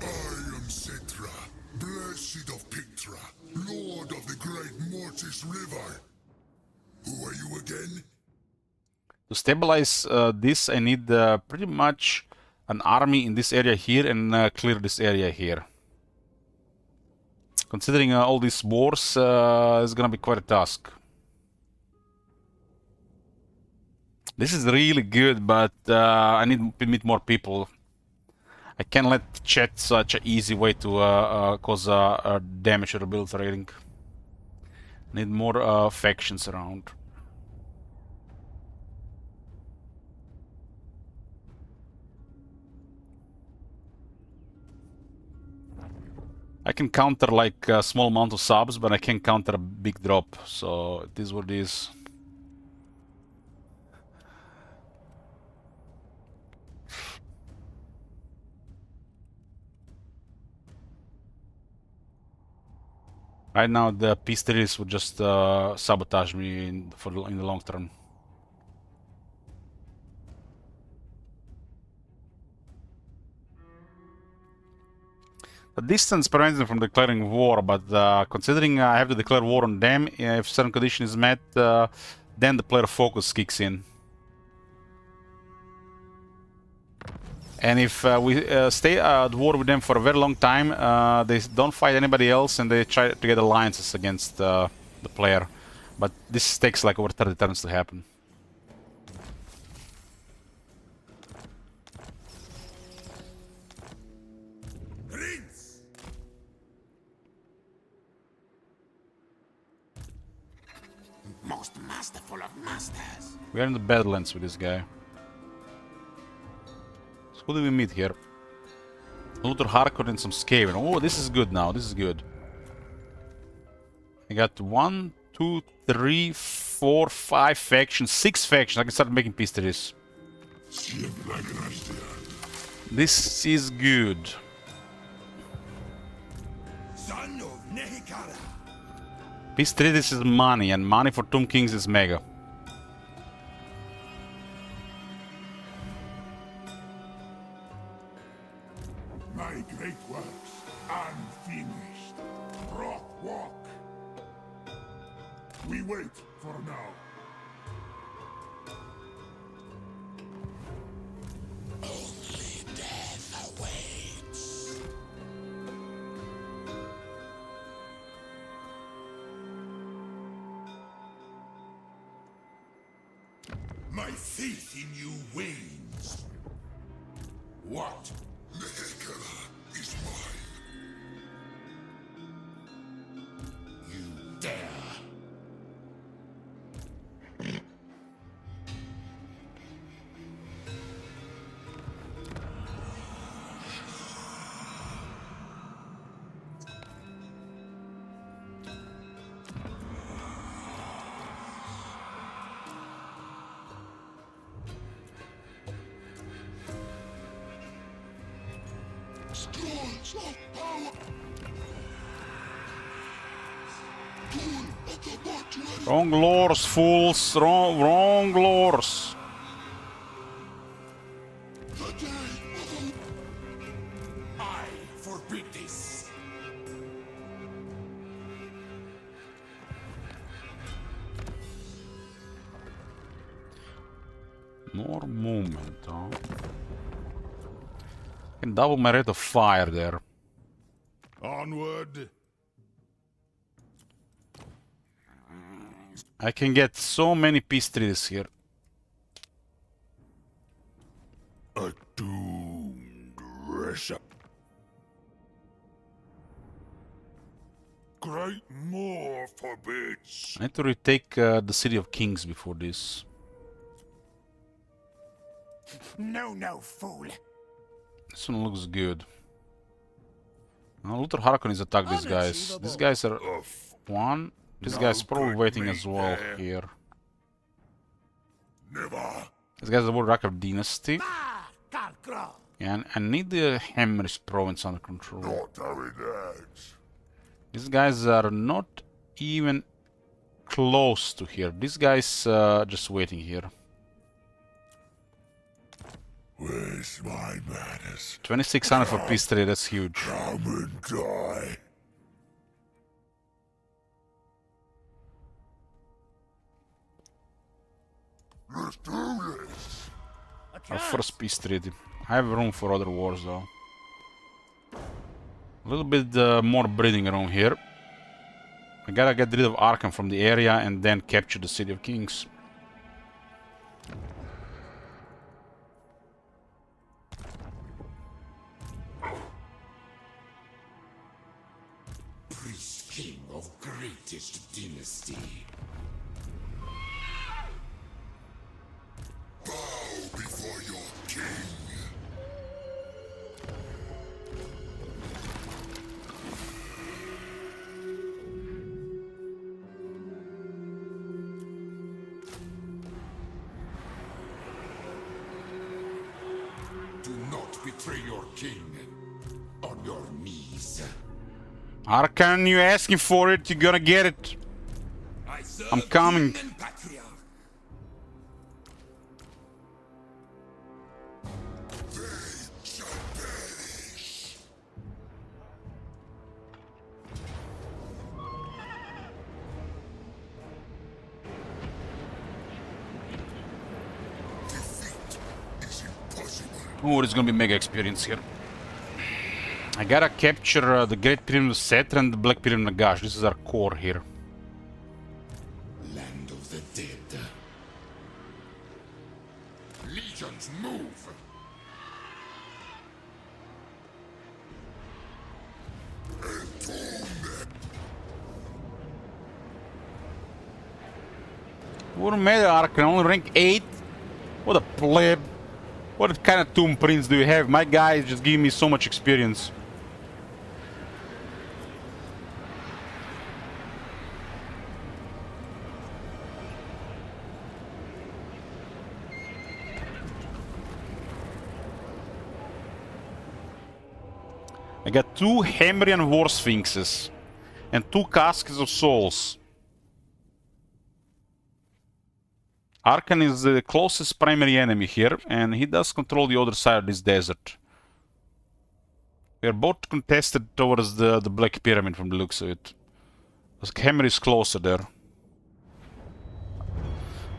I am Cetra, blessed of Pictra, lord of the great Mortis River. Who are you again? To stabilize this, I need pretty much an army in this area here and clear this area here. Considering all these wars, it's gonna be quite a task. This is really good, but I need to meet more people. I can't let chat such an easy way to cause damage to the build rating. Need more factions around. I can counter like a small amount of subs, but I can't counter a big drop, so it is what it is. Right now, the peace treaties would just sabotage me in the long term. The distance prevents them from declaring war, but considering I have to declare war on them, if certain condition is met, then the player focus kicks in. And if we stay at war with them for a very long time, they don't fight anybody else and they try to get alliances against the player. But this takes like over 30 turns to happen. Prince! Most masterful of masters. We are in the Badlands with this guy. So who do we meet here? Luther Harcourt and some Skaven. Oh, this is good now. This is good. I got 1, 2, 3, 4, 5 factions, 6 factions. I can start making peace treaties. This is good. Son of Nehikara. Peace treaties is money, and money for Tomb Kings is mega. My great works, unfinished. Rock walk. We wait for now. Only death awaits. My faith in you wanes. What? Nehekala is mine. You dare? Scourge of Wrong lores, fools. Wrong lores. I forbid this. More movement, huh? Can double my rate of fire there. Onward. I can get so many peace treaties here. A doomed recipe. Great more forbids. I need to retake the City of Kings before this. No, fool. This one looks good. Now Luther Harkon is attack these guys. These guys are one. This guy's probably waiting as well here. Never. This guy's the World Record Dynasty. And I need the Khemri's province under control. Not having that. These guys are not even close to here. This guy's just waiting here. Where's my madness? 2600 for peace trade, that's huge. Come and die. Let's do this. Our first peace treaty. I have room for other wars though. A little bit more breeding room here. I gotta get rid of Arkham from the area and then capture the City of Kings. Priest king of greatest dynasty. Bow before your king. Do not betray your king. On your knees. Arkan, you asking for it, you're gonna get it. I'm coming. Oh, there's gonna be mega experience here. I gotta capture the Great Pyramid of Setra and the Black Pyramid of Nagash. This is our core here. Land of the dead. Legions move. Wouldn't matter, Arkan. Only rank 8. What a pleb. What kind of Tomb Prince do you have? My guys just give me so much experience. I got 2 Khemrian War Sphinxes and 2 Caskets of Souls. Arkan is the closest primary enemy here, and he does control the other side of this desert. We are both contested towards the Black Pyramid from the looks of it. Because Khemri is closer there.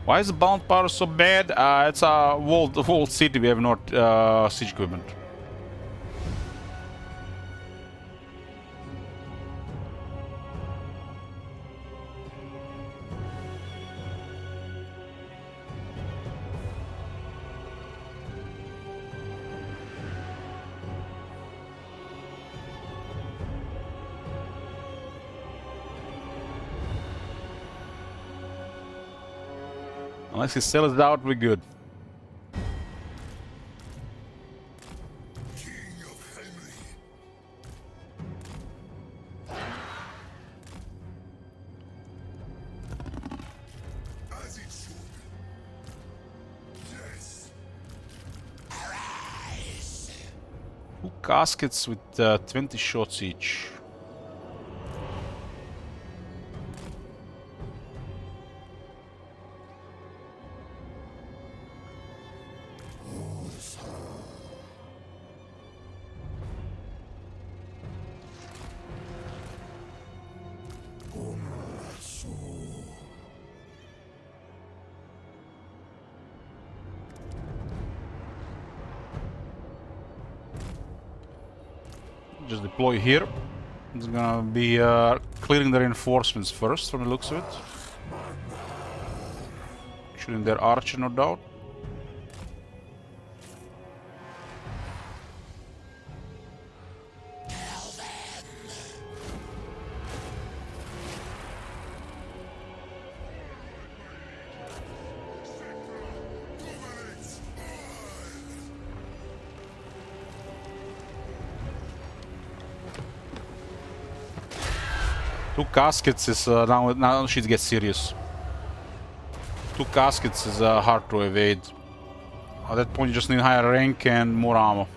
Why is the bound power so bad? It's a walled city, we have not siege equipment. Unless he sells it out, we're good. King of Khemri. As it should. Yes. 2 caskets with 20 shots each. just deploy here. It's gonna be clearing the reinforcements first, from the looks of it. Shooting their archer, no doubt. Two caskets is now shit gets serious. Two caskets is hard to evade. At that point you just need higher rank and more ammo.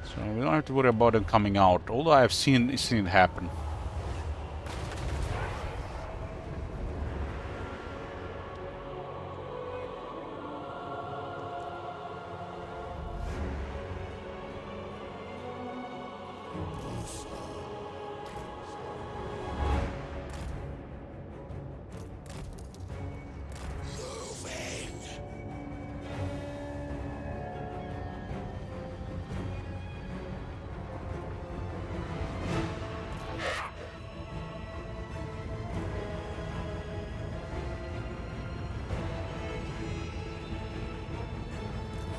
So we don't have to worry about them coming out, although I've seen it happen.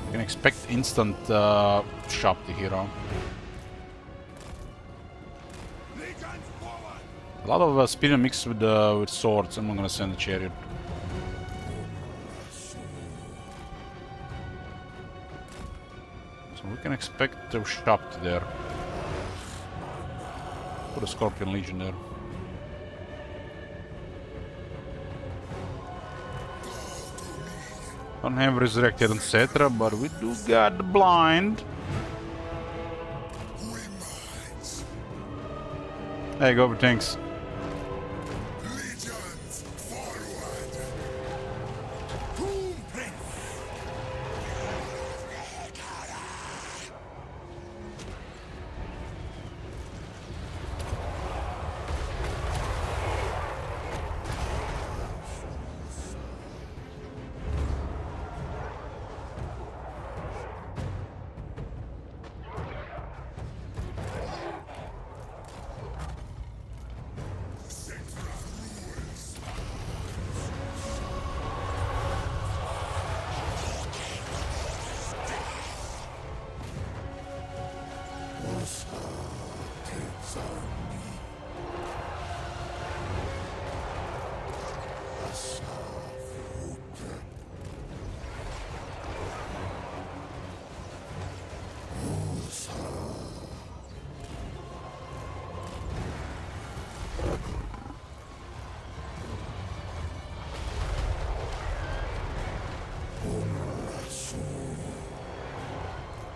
You can expect instant shop the hero. A lot of speed and mix with swords. I'm gonna send a chariot. So we can expect to shop there. Put a Scorpion Legion there. Don't have resurrected etc, but we do got the blind. There you go, thanks. Legions forward. Tomb Prince.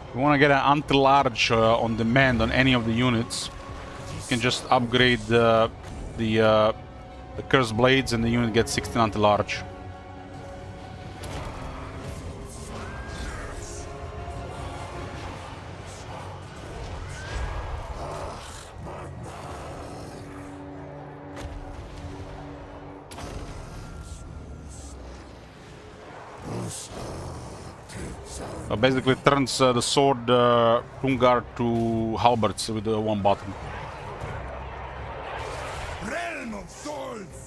If you want to get an anti-large on demand on any of the units, you can just upgrade the cursed blades and the unit gets 16 anti-large. Basically it turns the sword Tungar to halberds with one button. Realm of souls.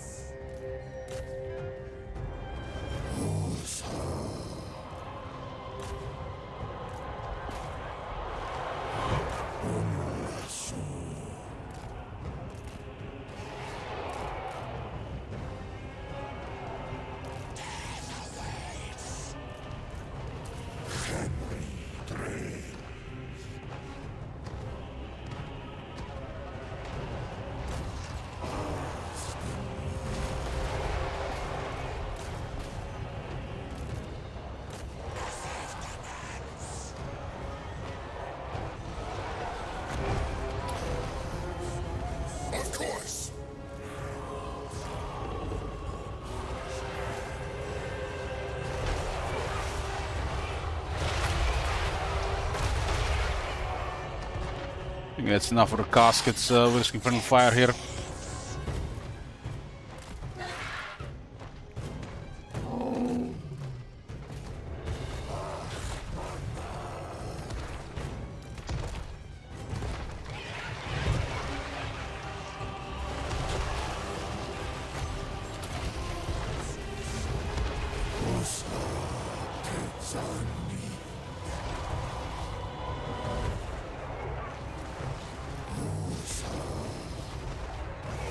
Yeah, it's enough for the caskets. We're risking friendly fire here.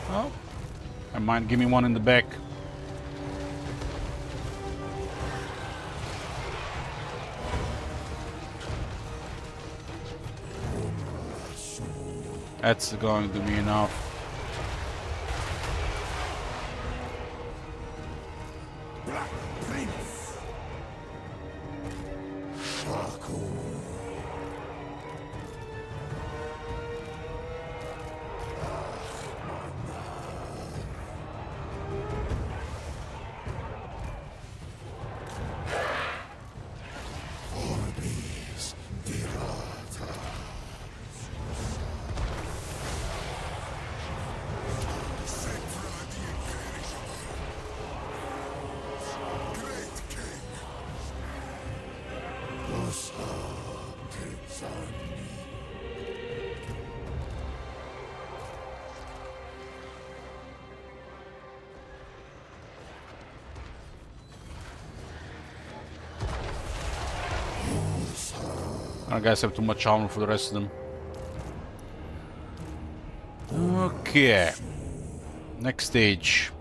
Oh, I mind. Give me one in the back. That's going to be enough. Our guys have too much armor for the rest of them. Okay. Next stage.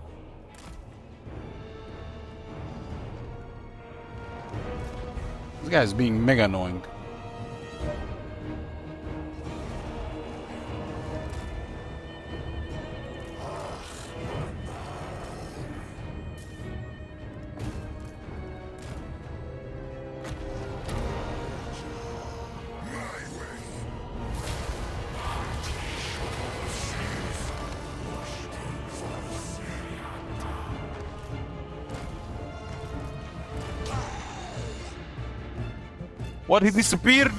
This guy is being mega annoying. What? He disappeared?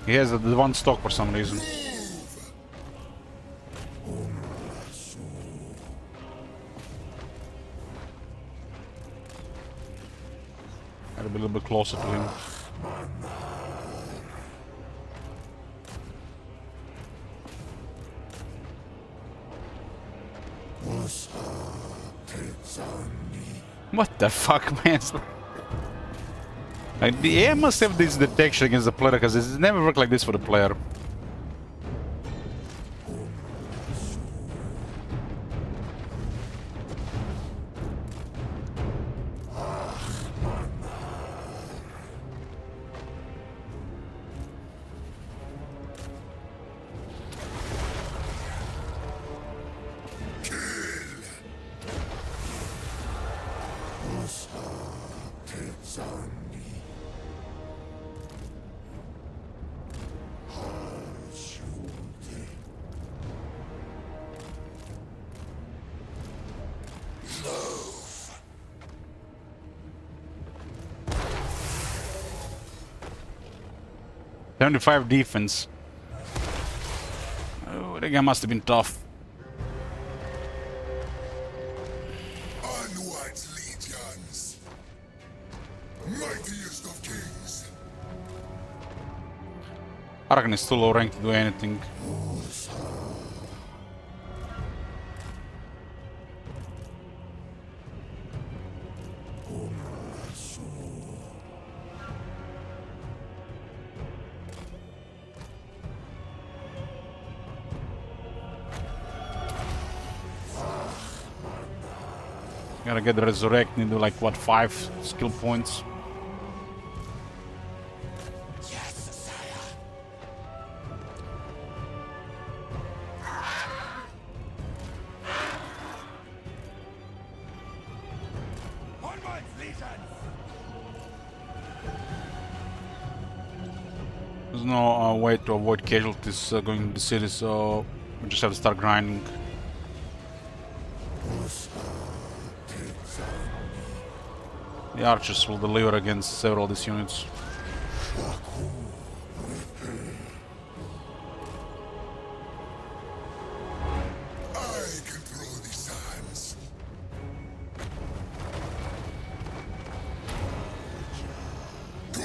He has the one stock for some reason. Gotta be a little bit closer to him. What the fuck, man? Like, the AI must have this detection against the player, because it's never worked like this for the player. $75 defense. Oh, that guy must have been tough. Onwards, legions! Mightiest of kings! Argon is too low rank to do anything. Gotta get the resurrect, need to like what, 5 skill points. There's no way to avoid casualties going to the city, so we just have to start grinding. The archers will deliver against several of these units. I control the sands. Good.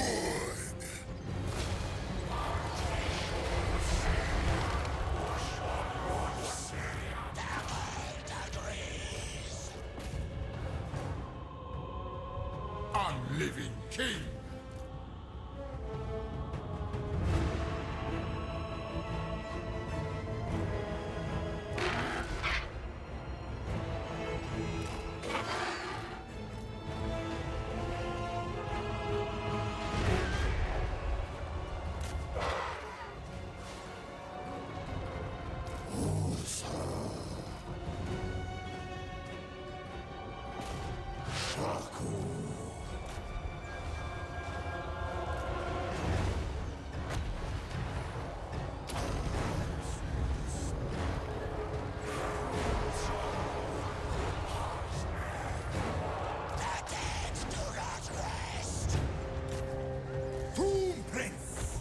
Unliving king. Tomb Prince.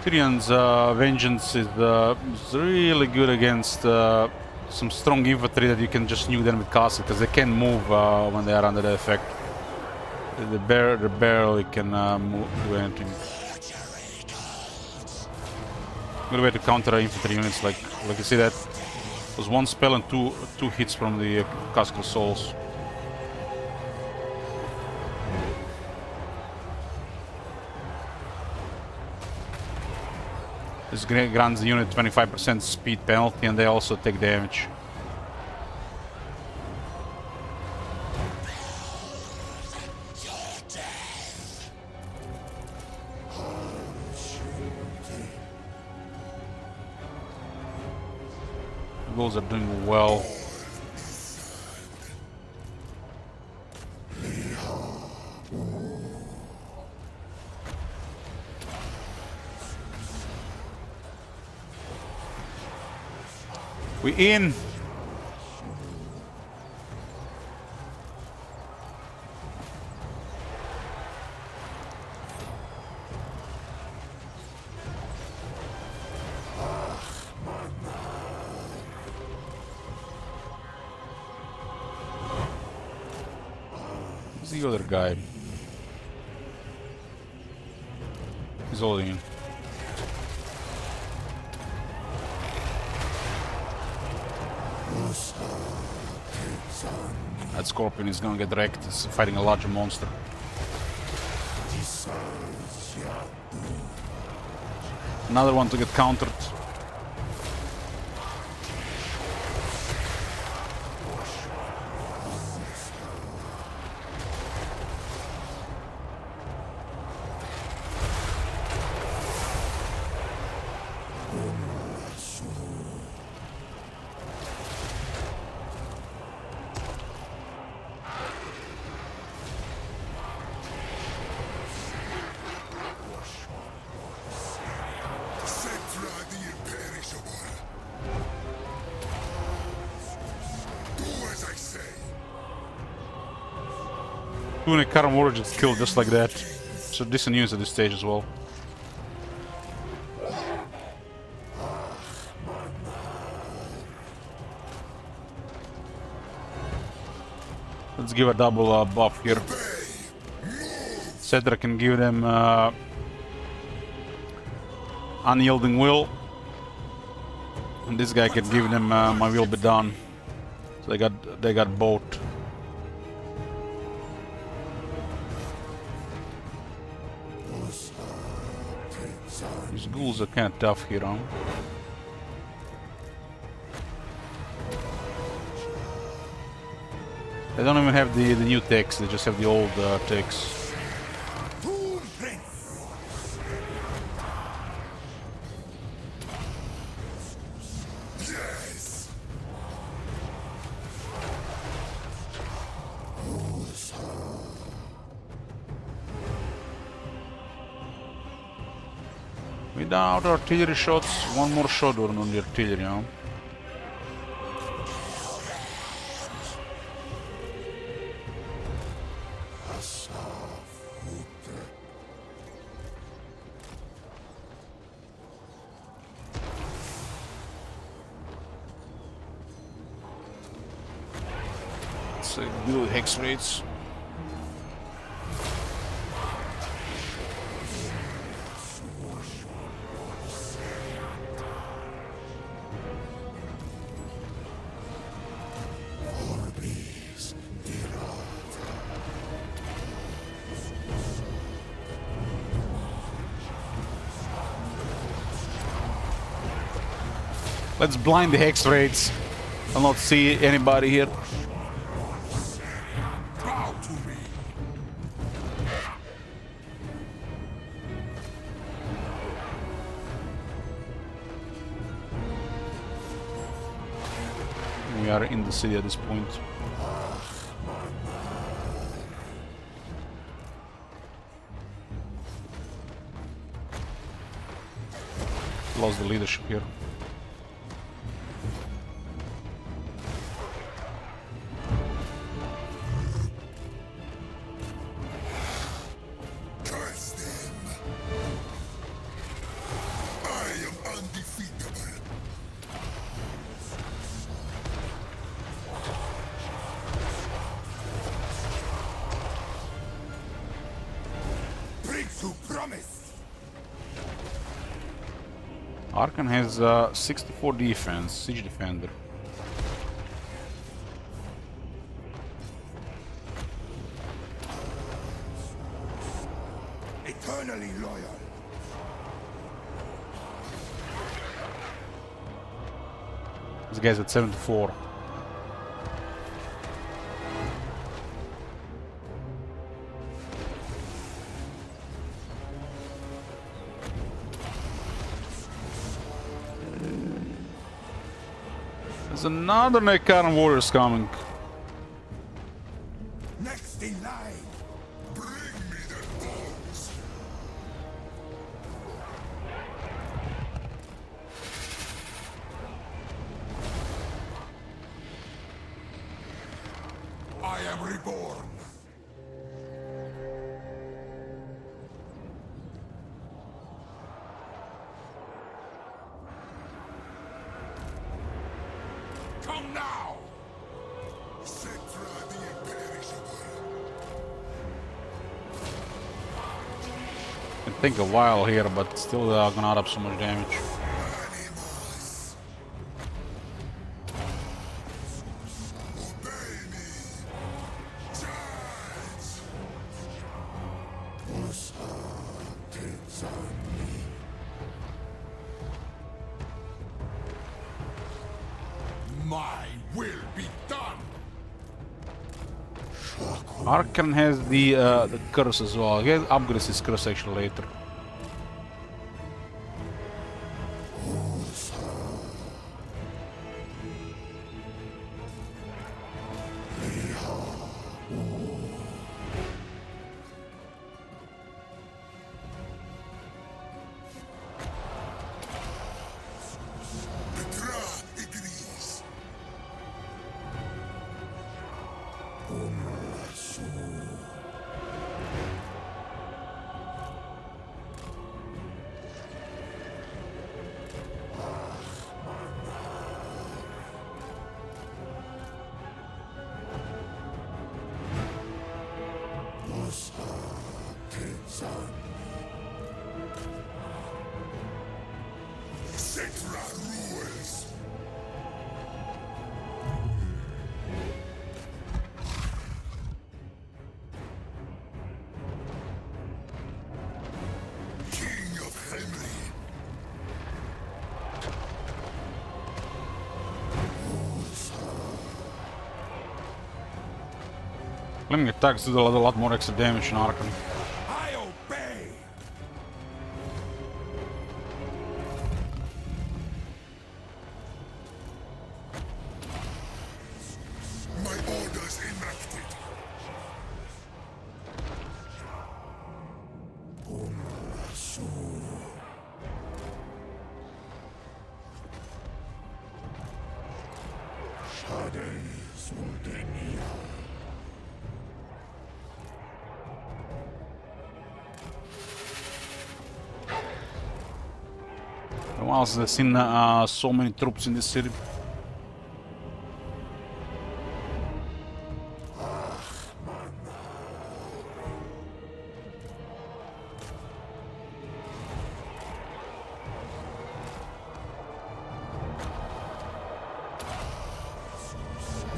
Tyrion's vengeance is really good against some strong infantry that you can just nuke them with castle because they can't move when they are under the effect. They barely can do anything. Good way to counter infantry units, like you see that was one spell and two hits from the Castle Souls. This grants the unit 25% speed penalty, and they also take damage. The Ghouls are doing well. We in. Who's the other guy? He's all in. That Scorpion is gonna get wrecked. He's fighting a larger monster. Another one to get countered. Cetra the imperishable. Do as I say. Two Karam Warrior just killed just like that. So decent news at this stage as well. Let's give a double buff here. Cedra can give them unyielding will, and this guy can give them my will be done. So they got both. These ghouls are kind of tough here, huh? They don't even have the new text, they just have the old text. Tomb Prince. Yes. Without artillery shots, one more shot on the artillery, huh? Let's deal with hex rates. Let's blind the hex rates. I'll not see anybody here. Bow to me. We are in the city at this point. Lost the leadership here. Curse them! I am undefeatable. Breakthrough promise. Arkan has 64 defense, siege defender. Eternally loyal. This guy's at 74. There's another Nekaran warriors coming. Next in line. Bring me the bones. I am reborn. Come now. Cetra the imperishable. It take a while here, but still gonna add up so much damage. Animals. Obey me. Charge! My will be done. Arkan has the curse as well. He upgrades his curse actually later. Petra agrees. Cetra rules. King of Khemri. Flaming attacks do a lot more extra damage in Arkan. I obey. My orders enacted. Wow, I've seen so many troops in this city.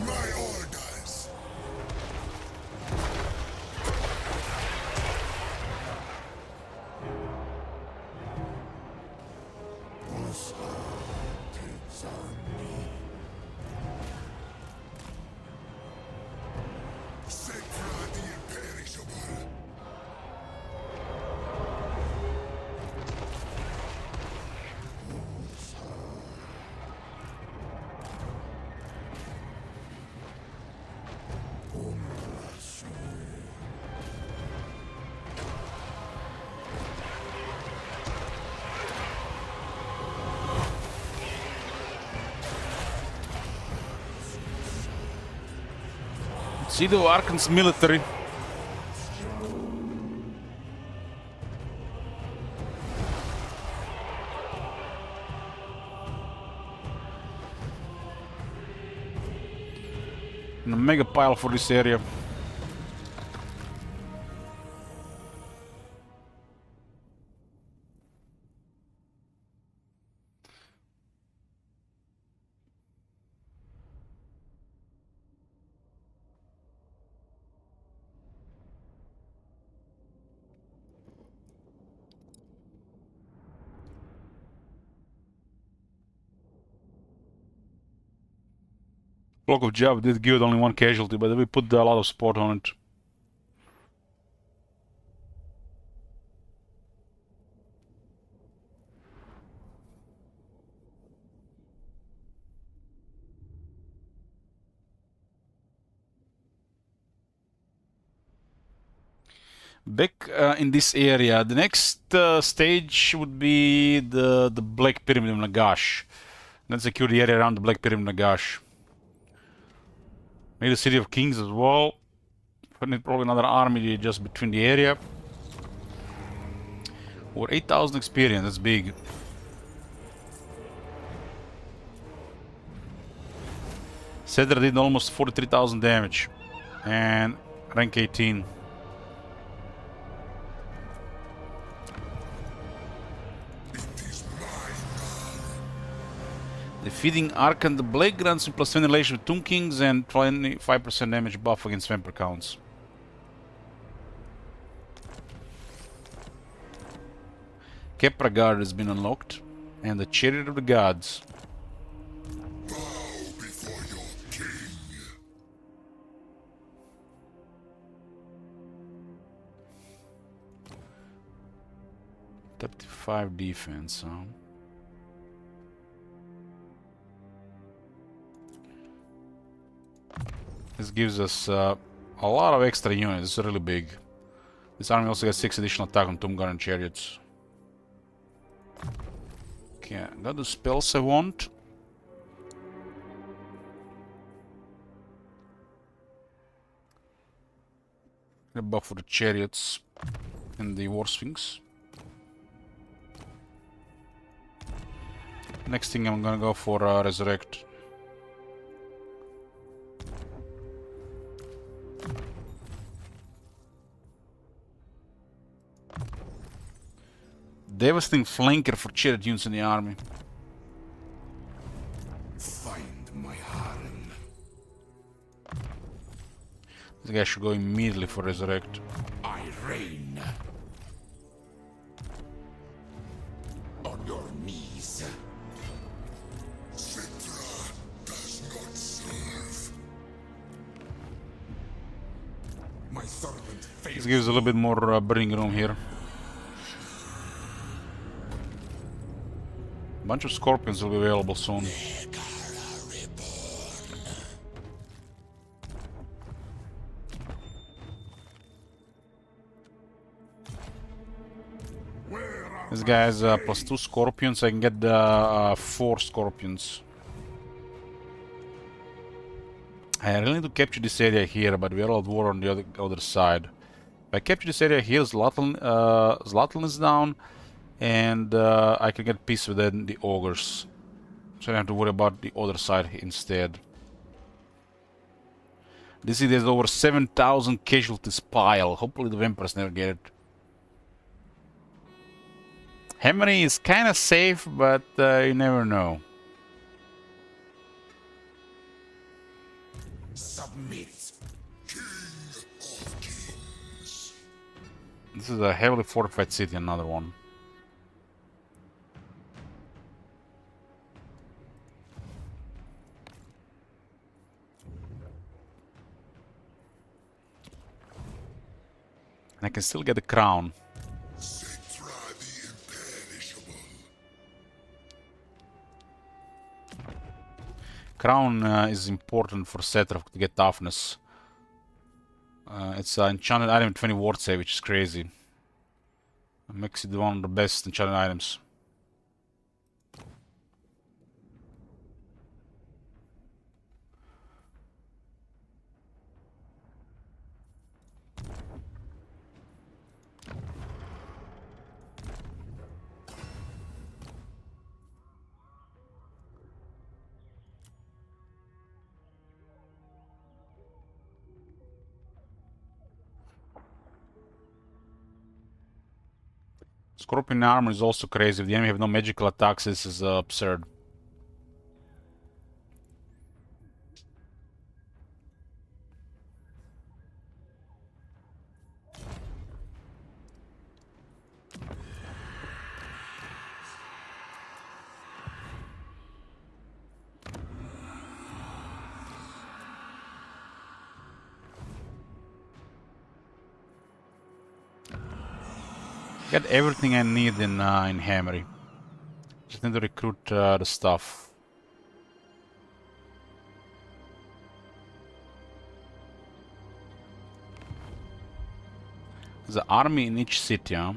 My orders. Setra the imperishable. See the Arkan's military. And a mega pile for this area. Block of Java did give it only one casualty, but we put a lot of support on it. Back in this area, the next stage would be the Black Pyramid of Nagash. Then secure the area around the Black Pyramid of Nagash. Maybe the City of Kings as well. We need probably another army just between the area. Over 8,000 experience, that's big. Cedra did almost 43,000 damage. And rank 18. Defeating Arkan the Blade grants him plus 20 relation with Tomb Kings and 25% damage buff against vampire counts. Kepra Guard has been unlocked, and the Chariot of the Gods. Bow before your king. 35 defense, huh? This gives us a lot of extra units. It's really big. This army also gets 6 additional attack on Tomb Guard and Chariots. Okay, got the spells I want. A buff for the Chariots and the War Sphinx. Next thing I'm gonna go for Resurrect. Devastating flanker for chariot units in the army. Find my harem. This guy should go immediately for Resurrect. I reign. On your knees. Setra does not serve. My servant This fails. gives a little bit more breathing room here. Bunch of scorpions will be available soon. This guy has plus 2 scorpions. I can get the 4 scorpions. I really need to capture this area here, but we are all at war on the other side. If I capture this area here, Zlatan is down, and I can get peace with the ogres. So I don't have to worry about the other side instead. This is there's over 7,000 casualties pile. Hopefully the vampires never get it. Khemri is kinda safe, but you never know. Submit. King of Kings. This is a heavily fortified city, another one. And I can still get the crown. Cetra the imperishable. Crown is important for Cetra to get toughness. It's an enchanted item 20 ward save, which is crazy. It makes it one of the best enchanted items. Scorpion armor is also crazy. If the enemy have no magical attacks, this is absurd. Got everything I need in Khemri. Just need to recruit the stuff. There's an army in each city, huh?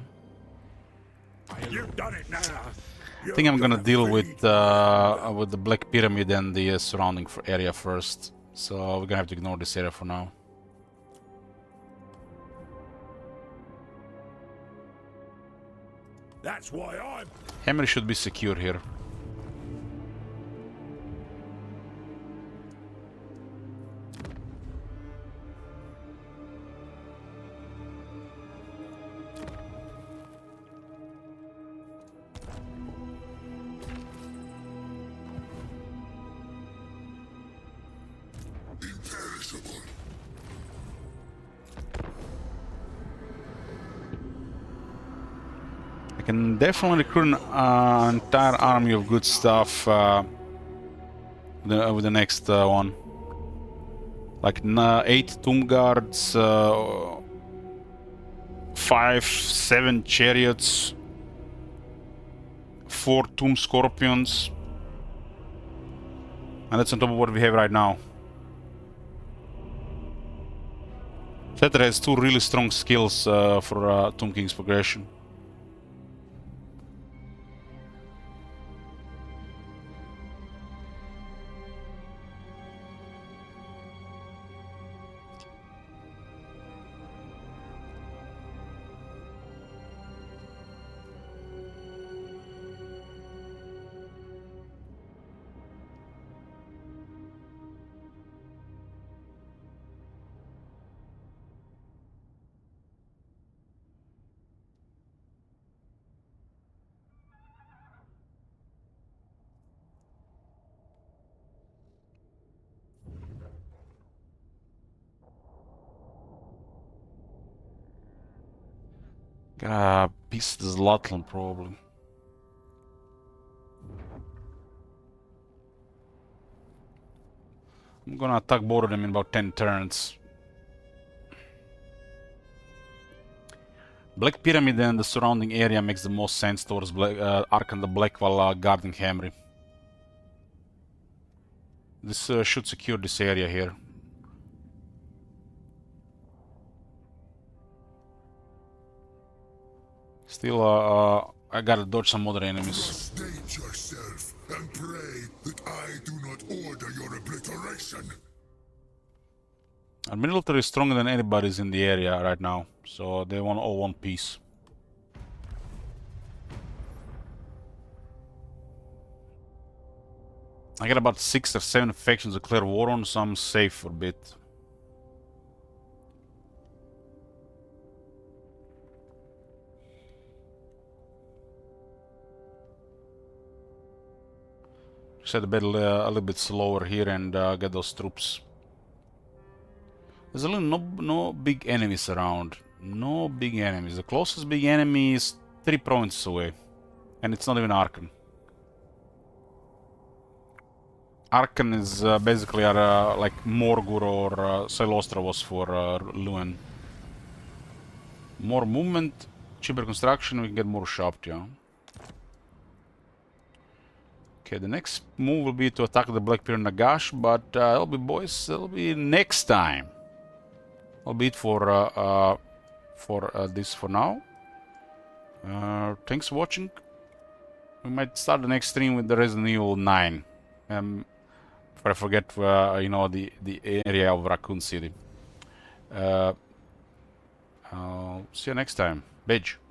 You've done it now. I think I'm gonna deal with the Black Pyramid and the surrounding area first. So we're gonna have to ignore this area for now. That's why I'm. Khemri should be secure here. Imperishable. I can definitely recruit an entire army of good stuff with the next one. Like 8 tomb guards, 5, 7 chariots, 4 tomb scorpions. And that's on top of what we have right now. Cetra has 2 really strong skills for Tomb King's progression. Gotta piece this Zlatan probably. I'm gonna attack both of them in about 10 turns. Black Pyramid and the surrounding area makes the most sense towards Ark and the Black while guarding Khemri. This should secure this area here. Still, I gotta dodge some other enemies. State yourself and pray that I do not order your obliteration. Our military is stronger than anybody's in the area right now, so they all want peace. I got about 6 or 7 factions to declare war on, so I'm safe for a bit. Just had to battle a little bit slower here and get those troops. There's no big enemies around. No big enemies. The closest big enemy is 3 provinces away. And it's not even Aachen. Aachen is basically like Morgur or Silostra was for Luen. More movement, cheaper construction, we can get more shopped, yeah. Okay, the next move will be to attack the Blackbeard Nagash, but it'll be, boys, it'll be next time. I'll be it for this for now. Thanks for watching. We might start the next stream with the Resident Evil 9. Before I forget, you know, the area of Raccoon City. I'll see you next time. Beijo.